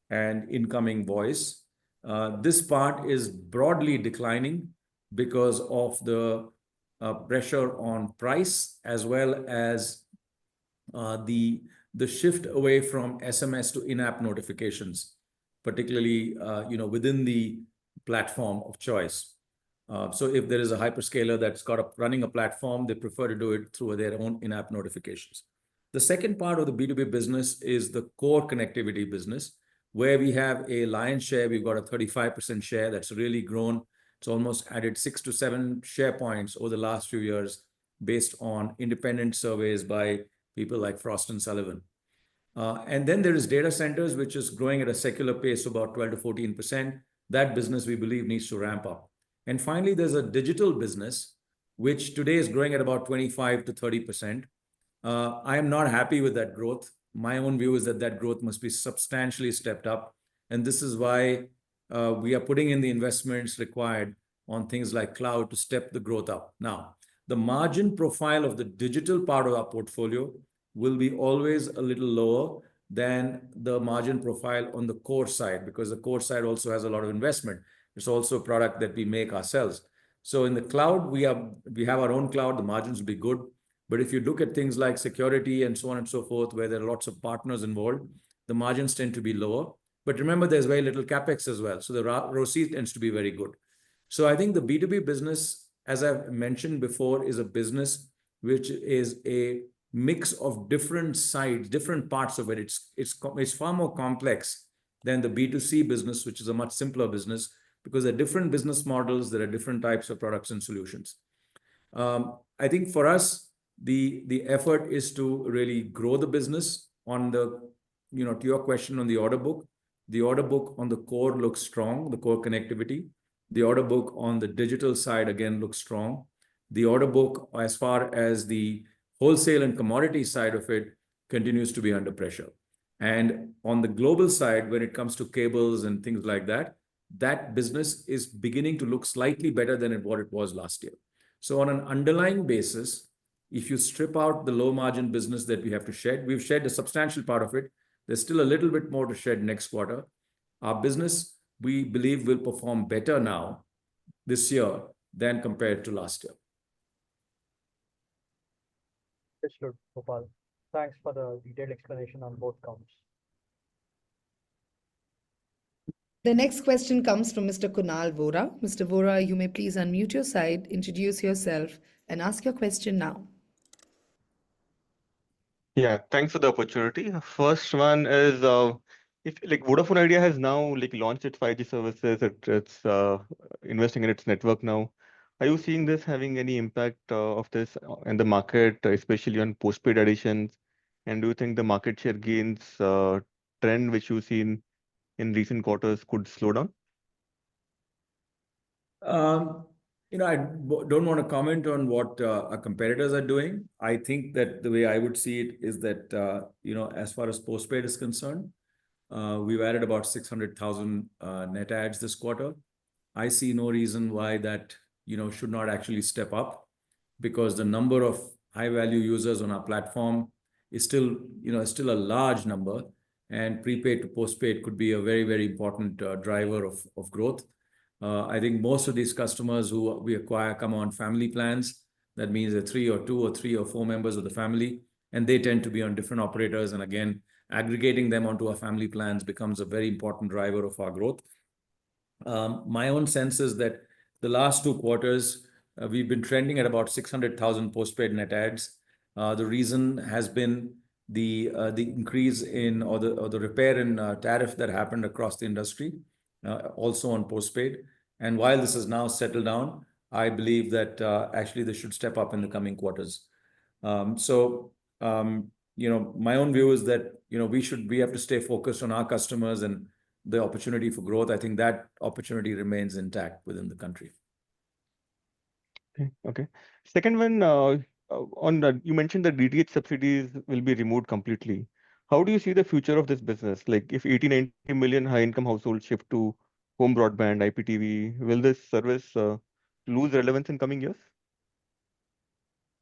and incoming voice. This part is broadly declining because of the pressure on price, as well as the shift away from SMS to in-app notifications, particularly within the platform of choice. So if there is a hyperscaler that's running a platform, they prefer to do it through their own in-app notifications. The second part of the B2B business is the core connectivity business, where we have a lion's share. We've got a 35% share that's really grown. It's almost added 6 to 7 share points over the last few years based on independent surveys by people like Frost & Sullivan. And then there is data centers, which is growing at a secular pace of about 12 to 14%. That business, we believe, needs to ramp up. And finally, there's a digital business, which today is growing at about 25 to 30%. I am not happy with that growth. My own view is that growth must be substantially stepped up. And this is why we are putting in the investments required on things like cloud to step the growth up. Now, the margin profile of the digital part of our portfolio will be always a little lower than the margin profile on the core side, because the core side also has a lot of investment. It's also a product that we make ourselves. So in the cloud, we have our own cloud. The margins will be good. But if you look at things like security and so on and so forth, where there are lots of partners involved, the margins tend to be lower. But remember, there's very little CapEx as well. So the ROCE tends to be very good. So I think the B2B business, as I've mentioned before, is a business which is a mix of different sides, different parts of it. It's far more complex than the B2C business, which is a much simpler business, because there are different business models, there are different types of products and solutions. I think for us, the effort is to really grow the business on the, to your question on the order book on the core looks strong, the core connectivity. The order book on the digital side, again, looks strong. The order book, as far as the wholesale and commodity side of it, continues to be under pressure. And on the global side, when it comes to cables and things like that, that business is beginning to look slightly better than what it was last year. So on an underlying basis, if you strip out the low margin business that we have to shed, we've shed a substantial part of it. There's still a little bit more to shed next quarter. Our business, we believe, will perform better now this year than compared to last year. Understood, Gopal. Thanks for the detailed explanation on both counts. The next question comes from Mr. Kunal Vora. Mr. Vora, you may please unmute your side, introduce yourself, and ask your question now. Yeah, thanks for the opportunity. First one is, if like Vodafone Idea has now launched its 5G services, it's investing in its network now. Are you seeing this having any impact of this in the market, especially on postpaid additions? And do you think the market share gains trend which you've seen in recent quarters could slow down? I don't want to comment on what our competitors are doing. I think that the way I would see it is that, as far as postpaid is concerned, we've added about 600,000 net adds this quarter. I see no reason why that, should not actually step up, because the number of high-value users on our platform is still a large number, and prepaid to postpaid could be a very, very important driver of growth. I think most of these customers who we acquire come on family plans. That means they're two or three or four members of the family, and they tend to be on different operators. And again, aggregating them onto our family plans becomes a very important driver of our growth. My own sense is that the last 2 quarters, we've been trending at about 600,000 postpaid net adds. The reason has been the increase in or the repair in tariff that happened across the industry, also on postpaid. And while this has now settled down, I believe that actually this should step up in the coming quarters. My own view is that we have to stay focused on our customers and the opportunity for growth. I think that opportunity remains intact within the country. Okay. Second one, you mentioned that DTH subsidies will be removed completely. How do you see the future of this business? Like if 80-90 million high-income households shift to home broadband, IPTV, will this service lose relevance in coming years?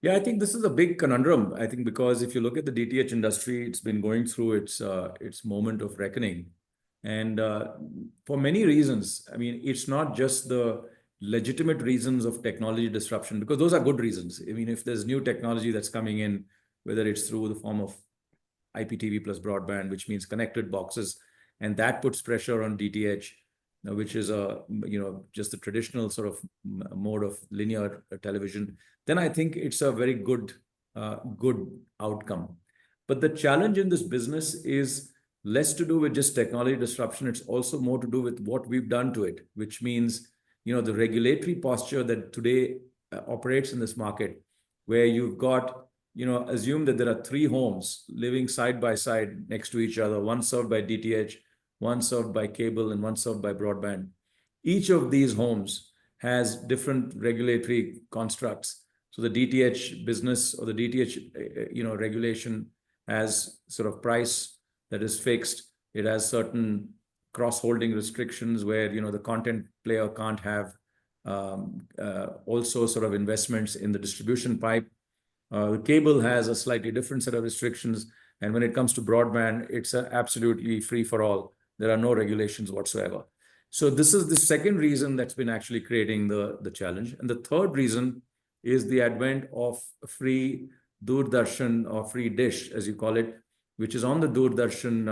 Yeah, I think this is a big conundrum. I think because if you look at the DTH industry, it's been going through its moment of reckoning. And for many reasons, I mean, it's not just the legitimate reasons of technology disruption, because those are good reasons. I mean, if there's new technology that's coming in, whether it's through the form of IPTV plus broadband, which means connected boxes, and that puts pressure on DTH, which is just the traditional sort of mode of linear television, then I think it's a very good outcome. But the challenge in this business is less to do with just technology disruption. It's also more to do with what we've done to it, which means, the regulatory posture that today operates in this market, where you've got, assume that there are 3 homes living side by side next to each other, one served by DTH, one served by cable, and one served by broadband. Each of these homes has different regulatory constructs. So the DTH business or the DTH, regulation has sort of price that is fixed. It has certain cross-holding restrictions where, the content player can't have also sort of investments in the distribution pipe. The cable has a slightly different set of restrictions. And when it comes to broadband, it's absolutely free for all. There are no regulations whatsoever. So this is the second reason that's been actually creating the challenge. And the third reason is the advent of free Doordarshan or free dish, as you call it, which is on the Doordarshan,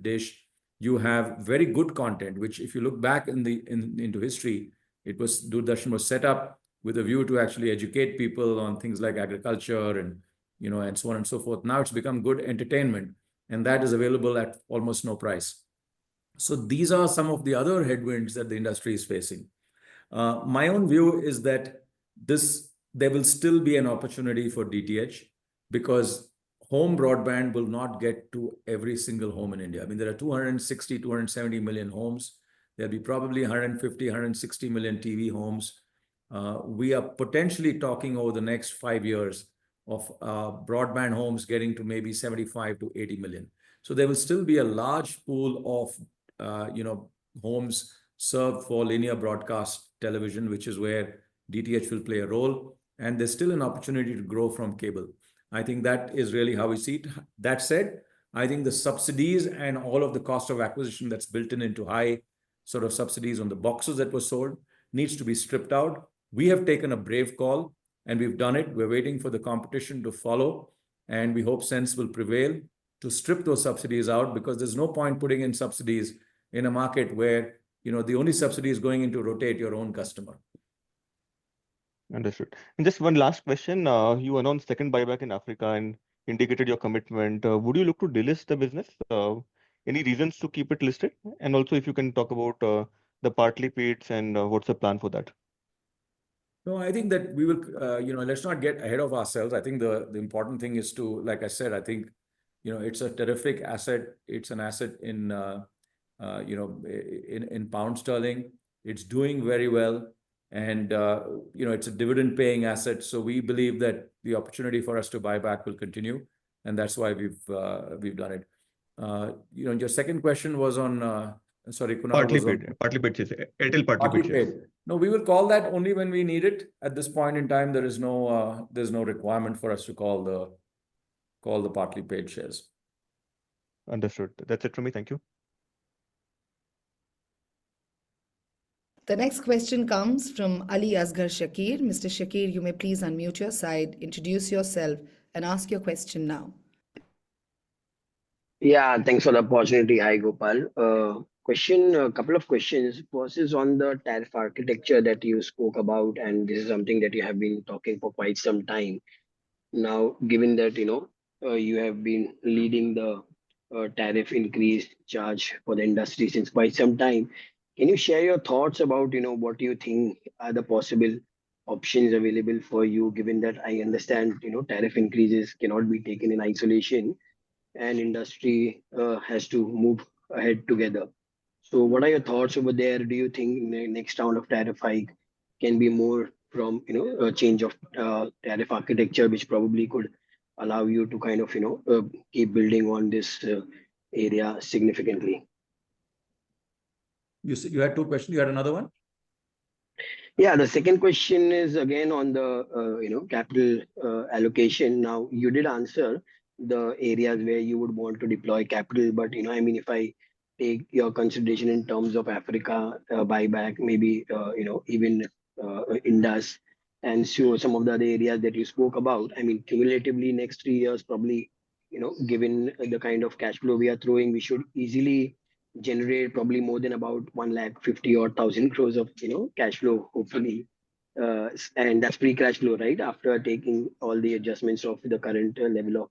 dish. You have very good content, which if you look back into history, Doordarshan was set up with a view to actually educate people on things like agriculture and and so on and so forth. Now it's become good entertainment, and that is available at almost no price. So these are some of the other headwinds that the industry is facing. My own view is that there will still be an opportunity for DTH, because home broadband will not get to every single home in India. I mean, there are 260, 270 million homes. There'll be probably 150, 160 million TV homes. We are potentially talking over the next 5 years of broadband homes getting to maybe 75 to 80 million. So there will still be a large pool of homes served for linear broadcast television, which is where DTH will play a role. And there's still an opportunity to grow from cable. I think that is really how we see it. That said, I think the subsidies and all of the cost of acquisition that's built into high sort of subsidies on the boxes that were sold needs to be stripped out. We have taken a brave call, and we've done it. We're waiting for the competition to follow, and we hope sense will prevail to strip those subsidies out, because there's no point putting in subsidies in a market where the only subsidy is going in to rotate your own customer. Understood. And just one last question. You announced second buyback in Africa and indicated your commitment. Would you look to delist the business? Any reasons to keep it listed? And also, if you can talk about the partly paids and what's the plan for that? No, I think that we will, let's not get ahead of ourselves. I think the important thing is to, like I said, I think, it's a terrific asset. It's an asset in pound sterling. It's doing very well. And, it's a dividend paying asset. So we believe that the opportunity for us to buy back will continue. And that's why we've done it. Your second question was on, sorry, Kunal. Partly paid shares. Airtel partly paid shares. No, we will call that only when we need it. At this point in time, there's no requirement for us to call the partly paid shares. Understood. That's it from me. Thank you. The next question comes from Ali Asghar Shakir. Mr. Shakir, you may please unmute your side, introduce yourself, and ask your question now. Yeah, thanks for the opportunity. Hi, Gopal. A couple of questions. First is on the tariff architecture that you spoke about, and this is something that you have been talking for quite some time. Now, given that, you have been leading the tariff increase charge for the industry since quite some time, can you share your thoughts about, what you think are the possible options available for you, given that I understand, tariff increases cannot be taken in isolation and industry has to move ahead together. So what are your thoughts over there? Do you think the next round of tariff hike can be more from, a change of tariff architecture, which probably could allow you to kind of, keep building on this area significantly? You had two questions. You had another one? Yeah, the second question is again on the capital allocation. Now you did answer the areas where you would want to deploy capital, but if I take your consideration in terms of Africa buyback, maybe even Indus, and so some of the other areas that you spoke about. I mean, cumulatively next 3 years, probably given the kind of cash flow we are throwing, we should easily generate probably more than about 150 or 1,000 crores of cash flow, hopefully, and that's free cash flow, right? After taking all the adjustments of the current level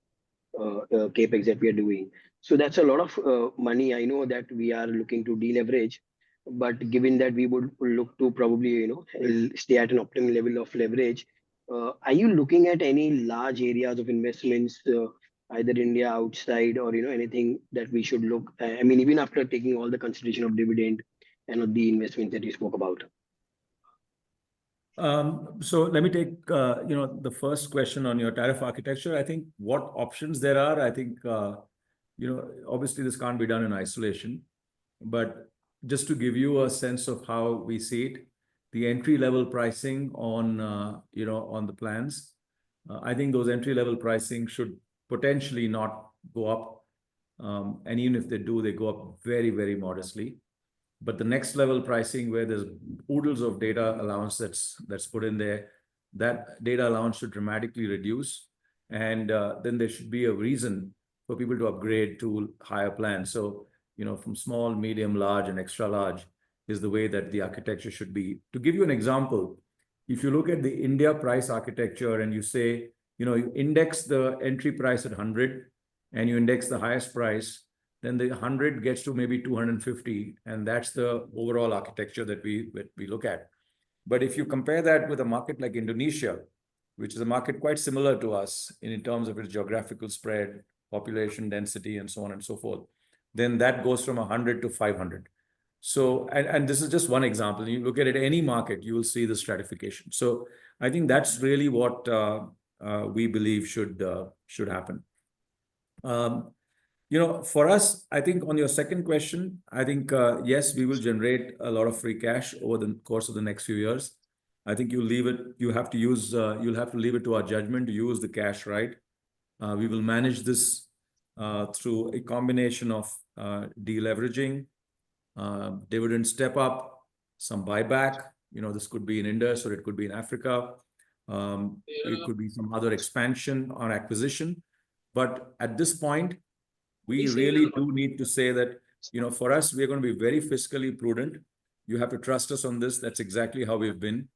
of capex that we are doing. So that's a lot of money. I know that we are looking to deleverage, but given that we would look to probably stay at an optimal level of leverage, are you looking at any large areas of investments, either India outside or anything that we should look? I mean, even after taking all the consideration of dividend and of the investment that you spoke about. So let me take the first question on your tariff architecture. I think what options there are. I think obviously this can't be done in isolation, but just to give you a sense of how we see it, the entry level pricing on on the plans, I think those entry level pricing should potentially not go up, and even if they do, they go up very, very modestly. But the next level pricing, where there's oodles of data allowance that's put in there, that data allowance should dramatically reduce, and then there should be a reason for people to upgrade to higher plans. So from small, medium, large, and extra large is the way that the architecture should be. To give you an example, if you look at the India price architecture and you say you index the entry price at 100 and you index the highest price, then the 100 gets to maybe 250, and that's the overall architecture that we look at. But if you compare that with a market like Indonesia, which is a market quite similar to us in terms of its geographical spread, population density, and so on and so forth, then that goes from 100 to 500. So, and this is just one example. You look at it, any market, you will see the stratification. So I think that's really what we believe should happen. For us, I think on your second question, I think, yes, we will generate a lot of free cash over the course of the next few years. I think you'll have to leave it to our judgment to use the cash right. We will manage this through a combination of deleveraging, dividend step up, some buyback. This could be in Indus or it could be in Africa. It could be some other expansion or acquisition. But at this point, we really do need to say that, for us, we're going to be very fiscally prudent. You have to trust us on this. That's exactly how we've been.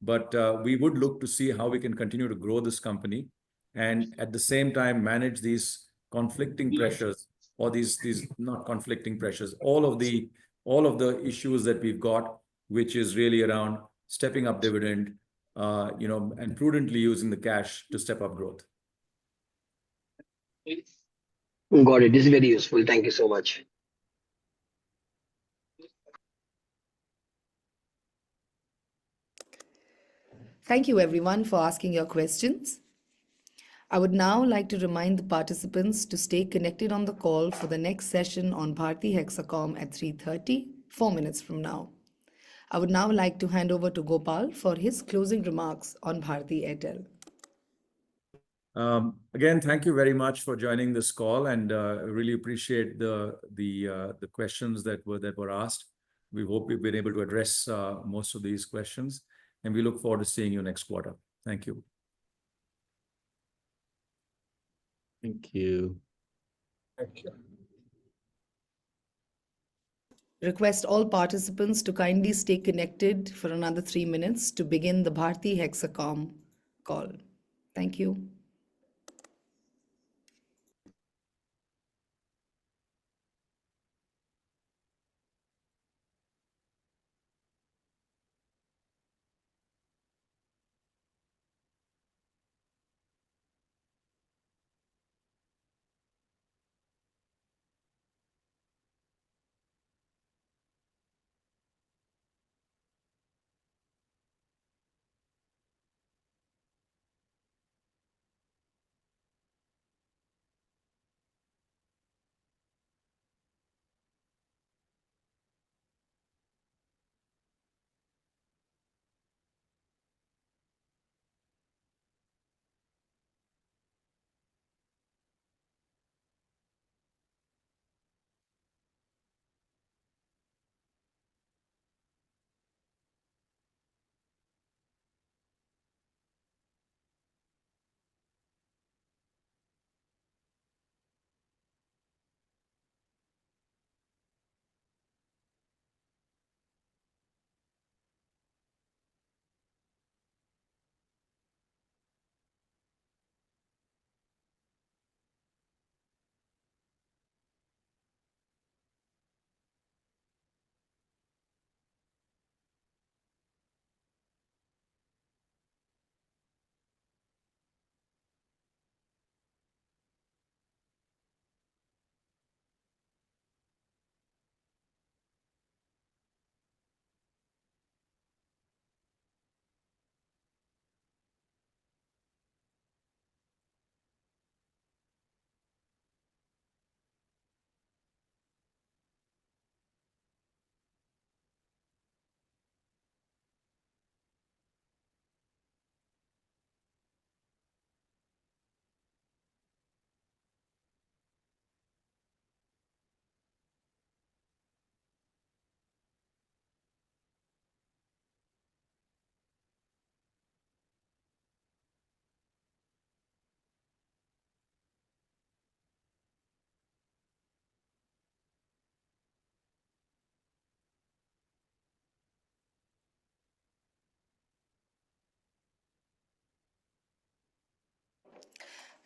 But we would look to see how we can continue to grow this company and at the same time manage these conflicting pressures, or these not conflicting pressures, all of the issues that we've got, which is really around stepping up dividend, and prudently using the cash to step up growth. Got it. This is very useful. Thank you so much. Thank you everyone for asking your questions. I would now like to remind the participants to stay connected on the call for the next session on Bharti Hexacom at 3:30, 4 minutes from now. I would now like to hand over to Gopal for his closing remarks on Bharti Airtel. Again, thank you very much for joining this call, and really appreciate the questions that were asked. We hope we've been able to address most of these questions, and we look forward to seeing you next quarter. Thank you. Thank you. Request all participants to kindly stay connected for another 3 minutes to begin the Bharti Hexacom call. Thank you.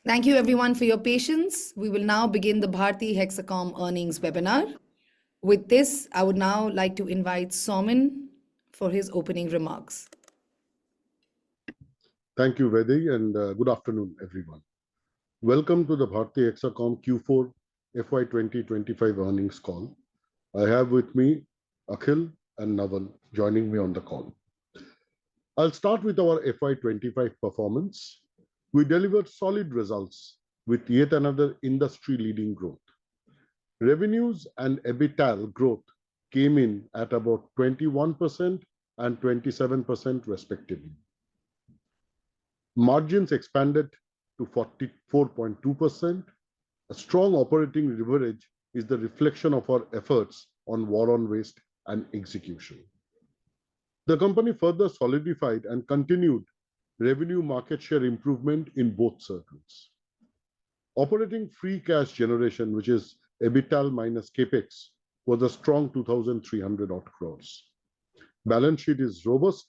Thank you everyone for your patience. We will now begin the Bharti Hexacom earnings webinar. With this, I would now like to invite Somin for his opening remarks. Thank you, Vedi, and good afternoon, everyone. Welcome to the Bharti Hexacom Q4 FY 2025 earnings call. I have with me Akhil and Naval joining me on the call. I'll start with our FY 2025 performance. We delivered solid results with yet another industry-leading growth. Revenues and EBITDA growth came in at about 21% and 27% respectively. Margins expanded to 44.2%. A strong operating leverage is the reflection of our efforts on war on waste and execution. The company further solidified and continued revenue market share improvement in both circles. Operating free cash generation, which is EBITDA minus CapEx, was a strong 2,300 odd crores. Balance sheet is robust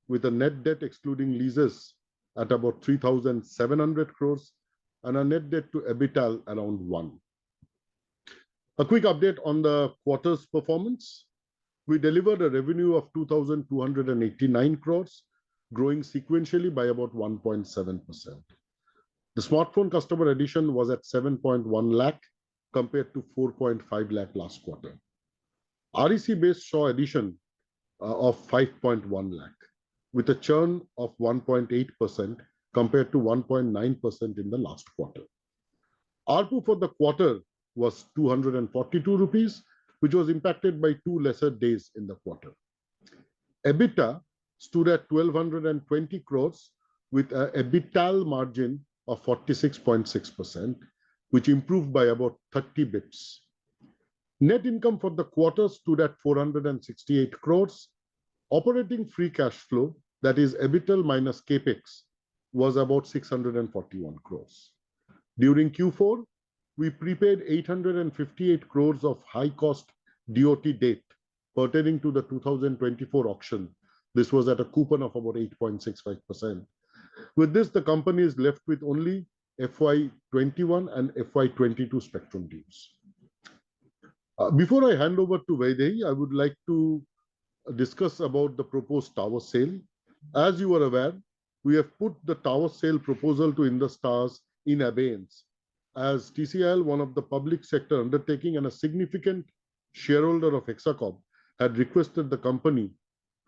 with a net debt excluding leases at about 3,700 crores and a net debt to EBITDA around 1. A quick update on the quarter's performance. We delivered a revenue of 2,289 crores, growing sequentially by about 1.7%. The smartphone customer addition was at 7.1 lakh compared to 4.5 lakh last quarter. REC base saw addition of 5.1 lakh with a churn of 1.8% compared to 1.9% in the last quarter. ARPU for the quarter was 242 rupees, which was impacted by 2 lesser days in the quarter. EBITDA stood at 1,220 crores with an EBITDA margin of 46.6%, which improved by about 30 bips. Net income for the quarter stood at 468 crores. Operating free cash flow, that is EBITDA minus CapEx, was about 641 crores. During Q4, we prepaid 858 crores of high-cost DOT debt pertaining to the 2024 auction. This was at a coupon of about 8.65%. With this, the company is left with only FY21 and FY22 spectrum dues. Before I hand over to Vaidehi, I would like to discuss about the proposed tower sale. As you are aware, we have put the tower sale proposal to Industars in abeyance, as TCIL, one of the public sector undertaking and a significant shareholder of Hexacom, had requested the company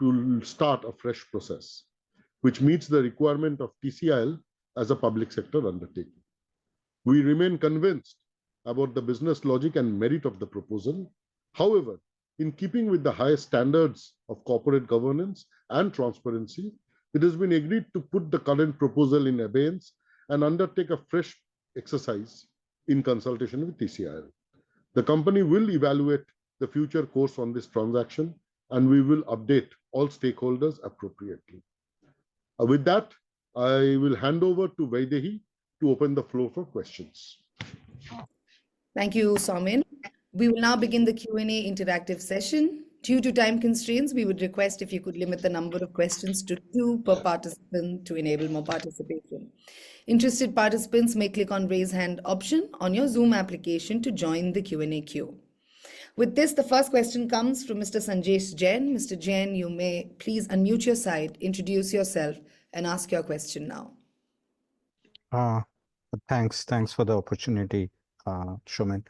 to start a fresh process, which meets the requirement of TCIL as a public sector undertaking. We remain convinced about the business logic and merit of the proposal. However, in keeping with the highest standards of corporate governance and transparency, it has been agreed to put the current proposal in abeyance and undertake a fresh exercise in consultation with TCIL. The company will evaluate the future course on this transaction and we will update all stakeholders appropriately. With that, I will hand over to Vaidehi to open the floor for questions. Thank you, Somin. We will now begin the Q&A interactive session. Due to time constraints, we would request if you could limit the number of questions to 2 per participant to enable more participation. Interested participants may click on raise hand option on your Zoom application to join the Q&A queue. With this, the first question comes from Mr. Sanjesh Jain. Mr. Jain, you may please unmute your side, introduce yourself and ask your question now. Thanks for the opportunity, Shuman.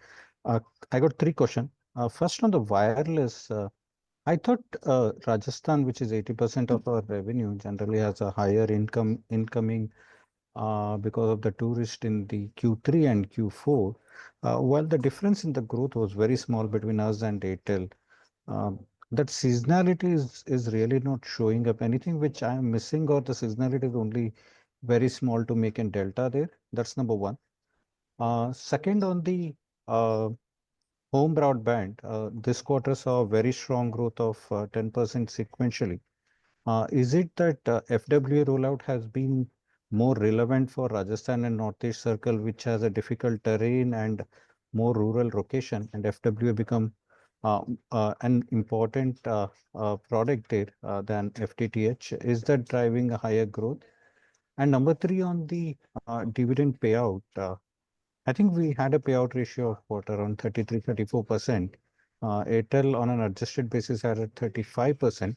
I got 3 questions. First on the wireless, I thought Rajasthan, which is 80% of our revenue, generally has a higher incoming because of the tourist in the Q3 and Q4. While the difference in the growth was very small between us and Airtel, that seasonality is really not showing up. Anything which I am missing, or the seasonality is only very small to make a delta there? That's number 1. Second, on the home broadband, this quarter saw a very strong growth of 10% sequentially. Is it that FWA rollout has been more relevant for Rajasthan and Northeast Circle, which has a difficult terrain and more rural location, and FWA become an important product there than FTTH? Is that driving a higher growth? And number three, on the dividend payout, I think we had a payout ratio of what, around 33-34%. Airtel on an adjusted basis are at 35%.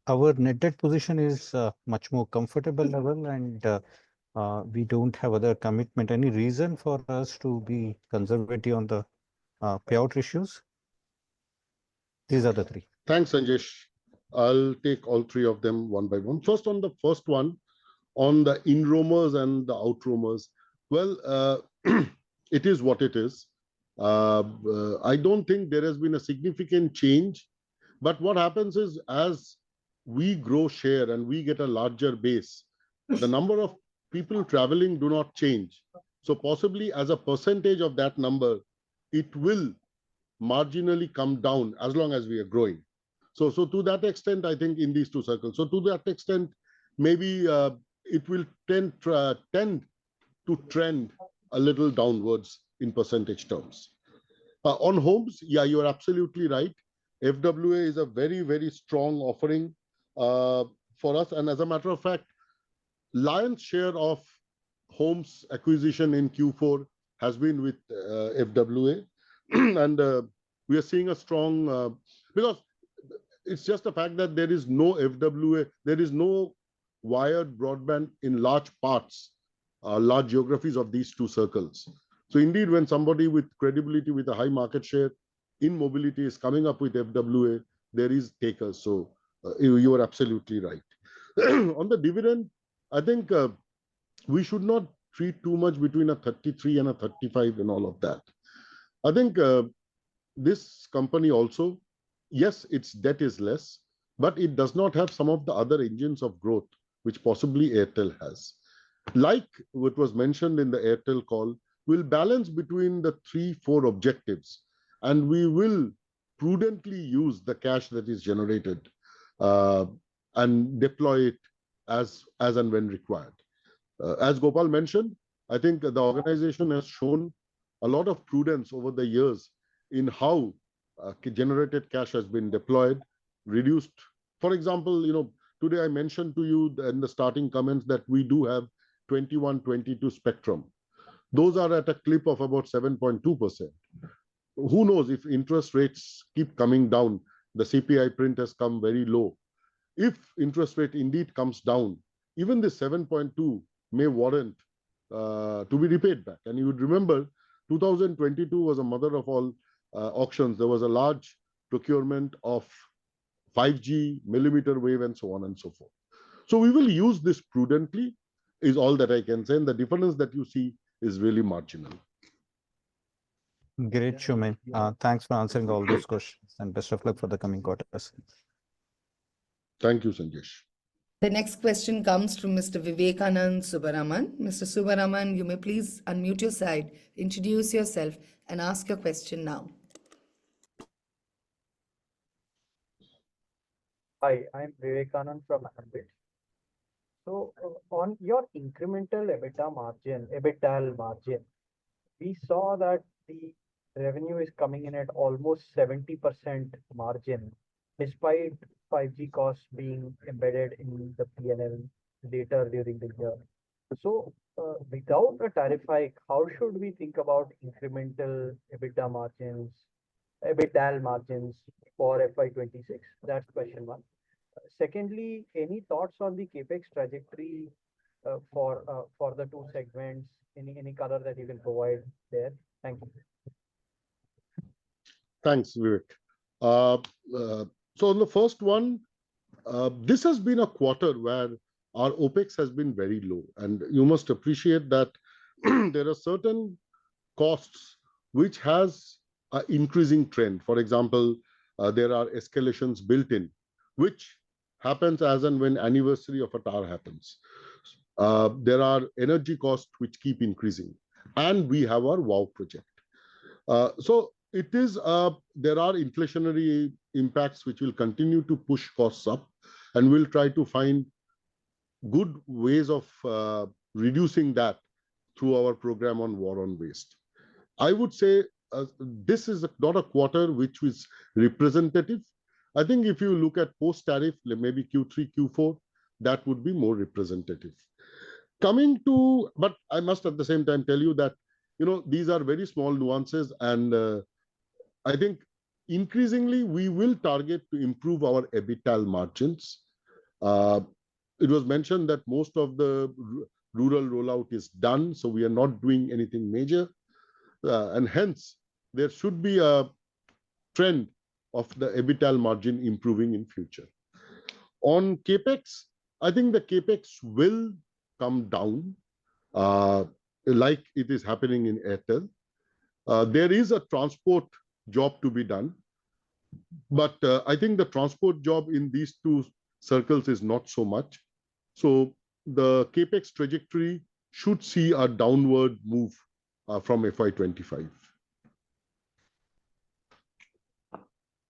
Our net debt position is much more comfortable level, and we don't have other commitment. Any reason for us to be conservative on the payout ratios? These are the three. Thanks, Sanjesh. I'll take all three of them one by one. First, on the first one, on the in-roamers and the out-roamers. Well, it is what it is. I don't think there has been a significant change, but what happens is as we grow share and we get a larger base, the number of people traveling do not change. So possibly as a percentage of that number, it will marginally come down as long as we are growing. So to that extent, I think in these two circles. So to that extent, maybe it will tend to trend a little downwards in percentage terms. On homes, yeah, you're absolutely right. FWA is a very, very strong offering for us. And as a matter of fact, lion's share of homes acquisition in Q4 has been with FWA. And we are seeing a strong, because it's just the fact that there is no FWA, there is no wired broadband in large parts, large geographies of these two circles. So indeed, when somebody with credibility, with a high market share in mobility is coming up with FWA, there is takers. So you are absolutely right. On the dividend, I think we should not treat too much between a 33 and a 35 and all of that. I think this company also, yes, its debt is less, but it does not have some of the other engines of growth, which possibly Airtel has. Like what was mentioned in the Airtel call, we'll balance between the 3-4 objectives, and we will prudently use the cash that is generated and deploy it as and when required. As Gopal mentioned, I think the organization has shown a lot of prudence over the years in how generated cash has been deployed, reduced. For example, today I mentioned to you in the starting comments that we do have 21-22 spectrum. Those are at a clip of about 7.2%. Who knows if interest rates keep coming down? The CPI print has come very low. If interest rate indeed comes down, even the 7.2 may warrant to be repaid back. And you would remember 2022 was a mother of all auctions. There was a large procurement of 5G, millimeter wave, and so on and so forth. So we will use this prudently, is all that I can say. And the difference that you see is really marginal. Great, Shumen. Thanks for answering all those questions, and best of luck for the coming quarters. Thank you, Sanjesh. The next question comes from Mr. Vivekanand Subaraman. Mr. Subaraman, you may please unmute your side, introduce yourself, and ask your question now. Hi, I'm Vivekanand from Ambit. So on your incremental EBITDA margin, we saw that the revenue is coming in at almost 70% margin, despite 5G costs being embedded in the P&L later during the year. So without a tariff hike, how should we think about incremental EBITDA margins for FY26? That's question one. Secondly, any thoughts on the CapEx trajectory for the two segments? Any color that you can provide there? Thank you. Thanks, Vivek. So on the first one, this has been a quarter where our OPEX has been very low. And you must appreciate that there are certain costs which has an increasing trend. For example, there are escalations built in, which happens as and when anniversary of a tower happens. There are energy costs which keep increasing. And we have our WOW project. So it is, there are inflationary impacts which will continue to push costs up, and we'll try to find good ways of reducing that through our program on war on waste. I would say this is not a quarter which is representative. I think if you look at post-tariff, maybe Q3, Q4, that would be more representative. Coming to, but I must at the same time tell you that, these are very small nuances, and I think increasingly we will target to improve our EBITDA margins. It was mentioned that most of the rural rollout is done, so we are not doing anything major, and hence there should be a trend of the EBITDA margin improving in future. On capex, I think the capex will come down, like it is happening in Airtel. There is a transport job to be done, but I think the transport job in these two circles is not so much. So the capex trajectory should see a downward move from FY25.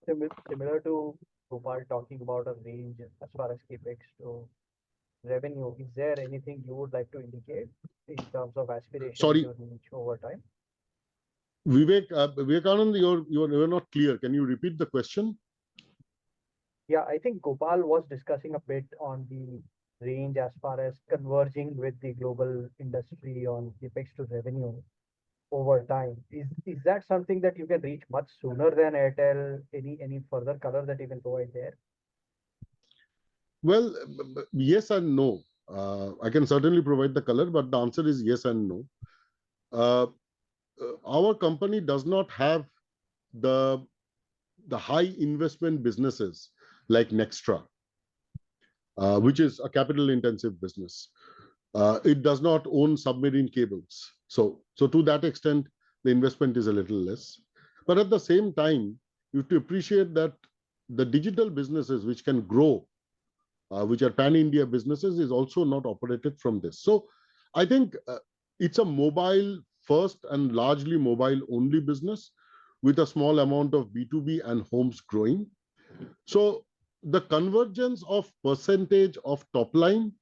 Similar to Gopal talking about a range as far as capex to revenue, is there anything you would like to indicate in terms of aspirations you reach over time? Vivekanand, you're not clear. Can you repeat the question? Yeah, I think Gopal was discussing a bit on the range as far as converging with the global industry on capex to revenue over time. Is that something that you can reach much sooner than Airtel? Any further color that you can provide there? Well, yes and no. I can certainly provide the color, but the answer is yes and no. Our company does not have the high investment businesses like Nextra, which is a capital intensive business. It does not own submarine cables. So to that extent, the investment is a little less. But at the same time, you have to appreciate that the digital businesses which can grow, which are pan-India businesses, is also not operated from this. So I think it's a mobile first and largely mobile only business with a small amount of B2B and homes growing. So the convergence of percentage of top line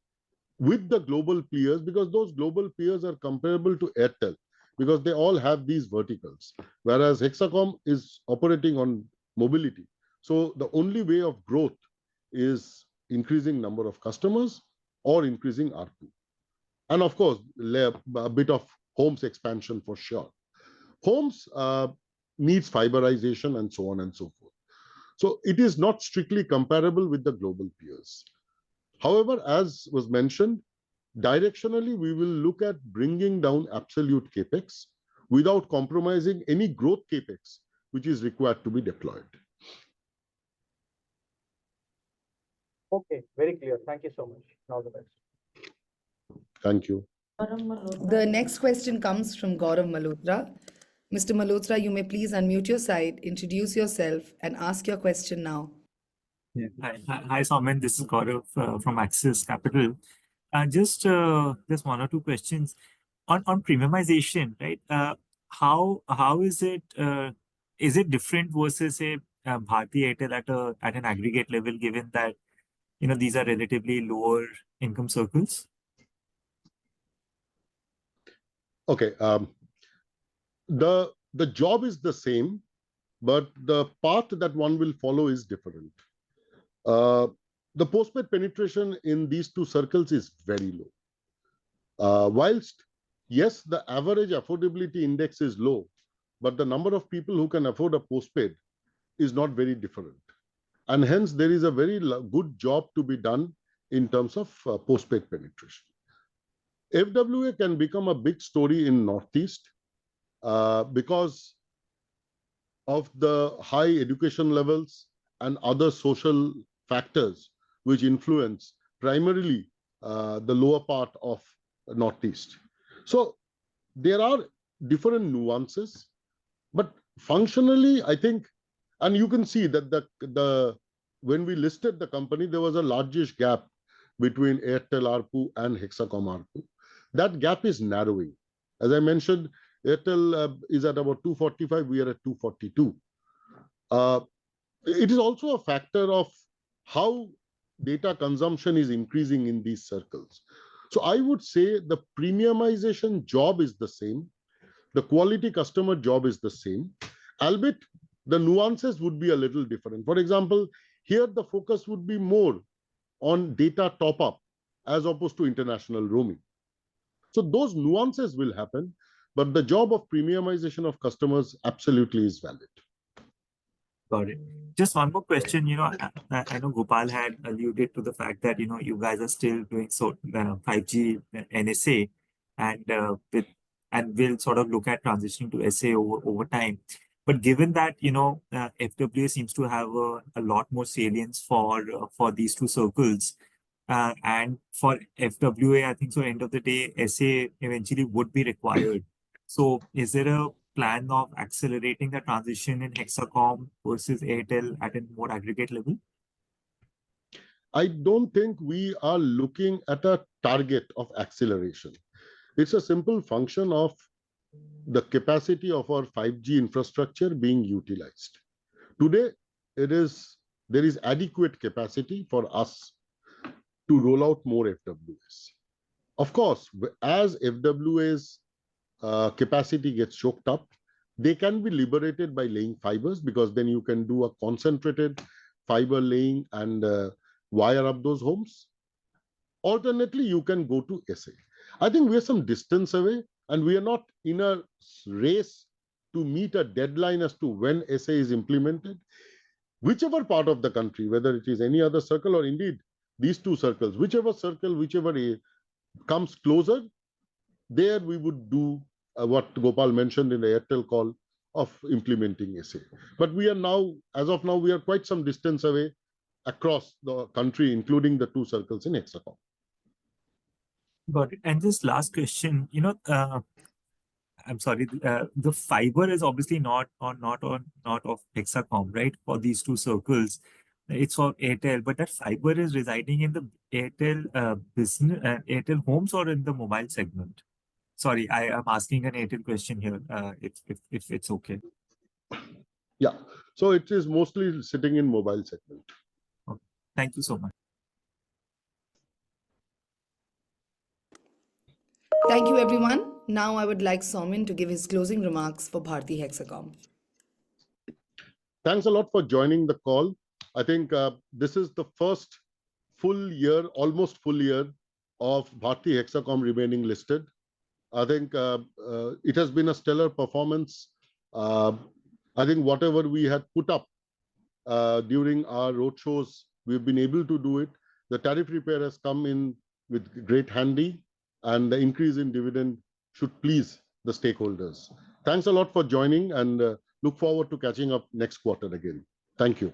with the global peers, because those global peers are comparable to Airtel, because they all have these verticals, whereas Hexacom is operating on mobility. So the only way of growth is increasing number of customers or increasing ARPU. And of course, a bit of homes expansion for sure. Homes needs fiberization and so on and so forth. So it is not strictly comparable with the global peers. However, as was mentioned, directionally, we will look at bringing down absolute capex without compromising any growth capex, which is required to be deployed. Okay, very clear. Thank you so much. All the best. Thank you. The next question comes from Gaurav Malhotra. Mr. Malhotra, you may please unmute your side, introduce yourself, and ask your question now. Yeah. Hi, Soumen. This is Gaurav from Axis Capital. Just one or two questions on premiumization, right? How is it? Is it different versus a Bharti Airtel at an aggregate level, given that these are relatively lower income circles? Okay. The job is the same, but the path that one will follow is different. The postpaid penetration in these two circles is very low. Whilst, yes, the average affordability index is low, but the number of people who can afford a postpaid is not very different. And hence, there is a very good job to be done in terms of postpaid penetration. FWA can become a big story in Northeast because of the high education levels and other social factors which influence primarily the lower part of Northeast. So there are different nuances, but functionally, I think, and you can see that when we listed the company, there was a largish gap between Airtel ARPU and Hexacom ARPU. That gap is narrowing. As I mentioned, Airtel is at about 245, we are at 242. It is also a factor of how data consumption is increasing in these circles. So I would say the premiumization job is the same. The quality customer job is the same, albeit the nuances would be a little different. For example, here the focus would be more on data top-up as opposed to international roaming. So those nuances will happen, but the job of premiumization of customers absolutely is valid. Got it. Just one more question. I know Gopal had alluded to the fact that, you guys are still doing 5G NSA and will sort of look at transitioning to SA over time. But given that, FWA seems to have a lot more salience for these two circles, and for FWA, I think so end of the day, SA eventually would be required. So is there a plan of accelerating the transition in Hexacom versus Airtel at a more aggregate level? I don't think we are looking at a target of acceleration. It's a simple function of the capacity of our 5G infrastructure being utilized. Today, there is adequate capacity for us to roll out more FWAs. Of course, as FWA's capacity gets choked up, they can be liberated by laying fibers, because then you can do a concentrated fiber laying and wire up those homes. Alternately, you can go to SA. I think we are some distance away, and we are not in a race to meet a deadline as to when SA is implemented. Whichever part of the country, whether it is any other circle or indeed these two circles, whichever comes closer, there we would do what Gopal mentioned in the Airtel call of implementing SA. But we are now, as of now, we are quite some distance away across the country, including the two circles in Hexacom. Got it. And this last question, I'm sorry, the fiber is obviously not of Hexacom, right? For these two circles, it's for Airtel, but that fiber is residing in the Airtel business, Airtel homes, or in the mobile segment? Sorry, I am asking an Airtel question here, if it's okay. Yeah, so it is mostly sitting in mobile segment. Okay. Thank you so much. Thank you, everyone. Now I would like Soumen to give his closing remarks for Bharti Hexacom. Thanks a lot for joining the call. I think this is the first full year, almost full year, of Bharti Hexacom remaining listed. I think it has been a stellar performance. I think whatever we had put up during our roadshows, we've been able to do it. The tariff repair has come in with great handy, and the increase in dividend should please the stakeholders. Thanks a lot for joining, and look forward to catching up next quarter again. Thank you.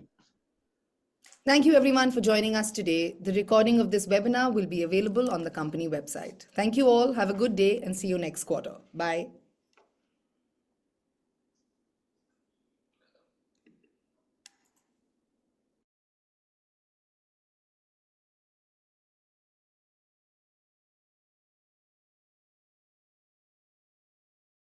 Thank you, everyone, for joining us today. The recording of this webinar will be available on the company website. Thank you all. Have a good day and see you next quarter. Bye.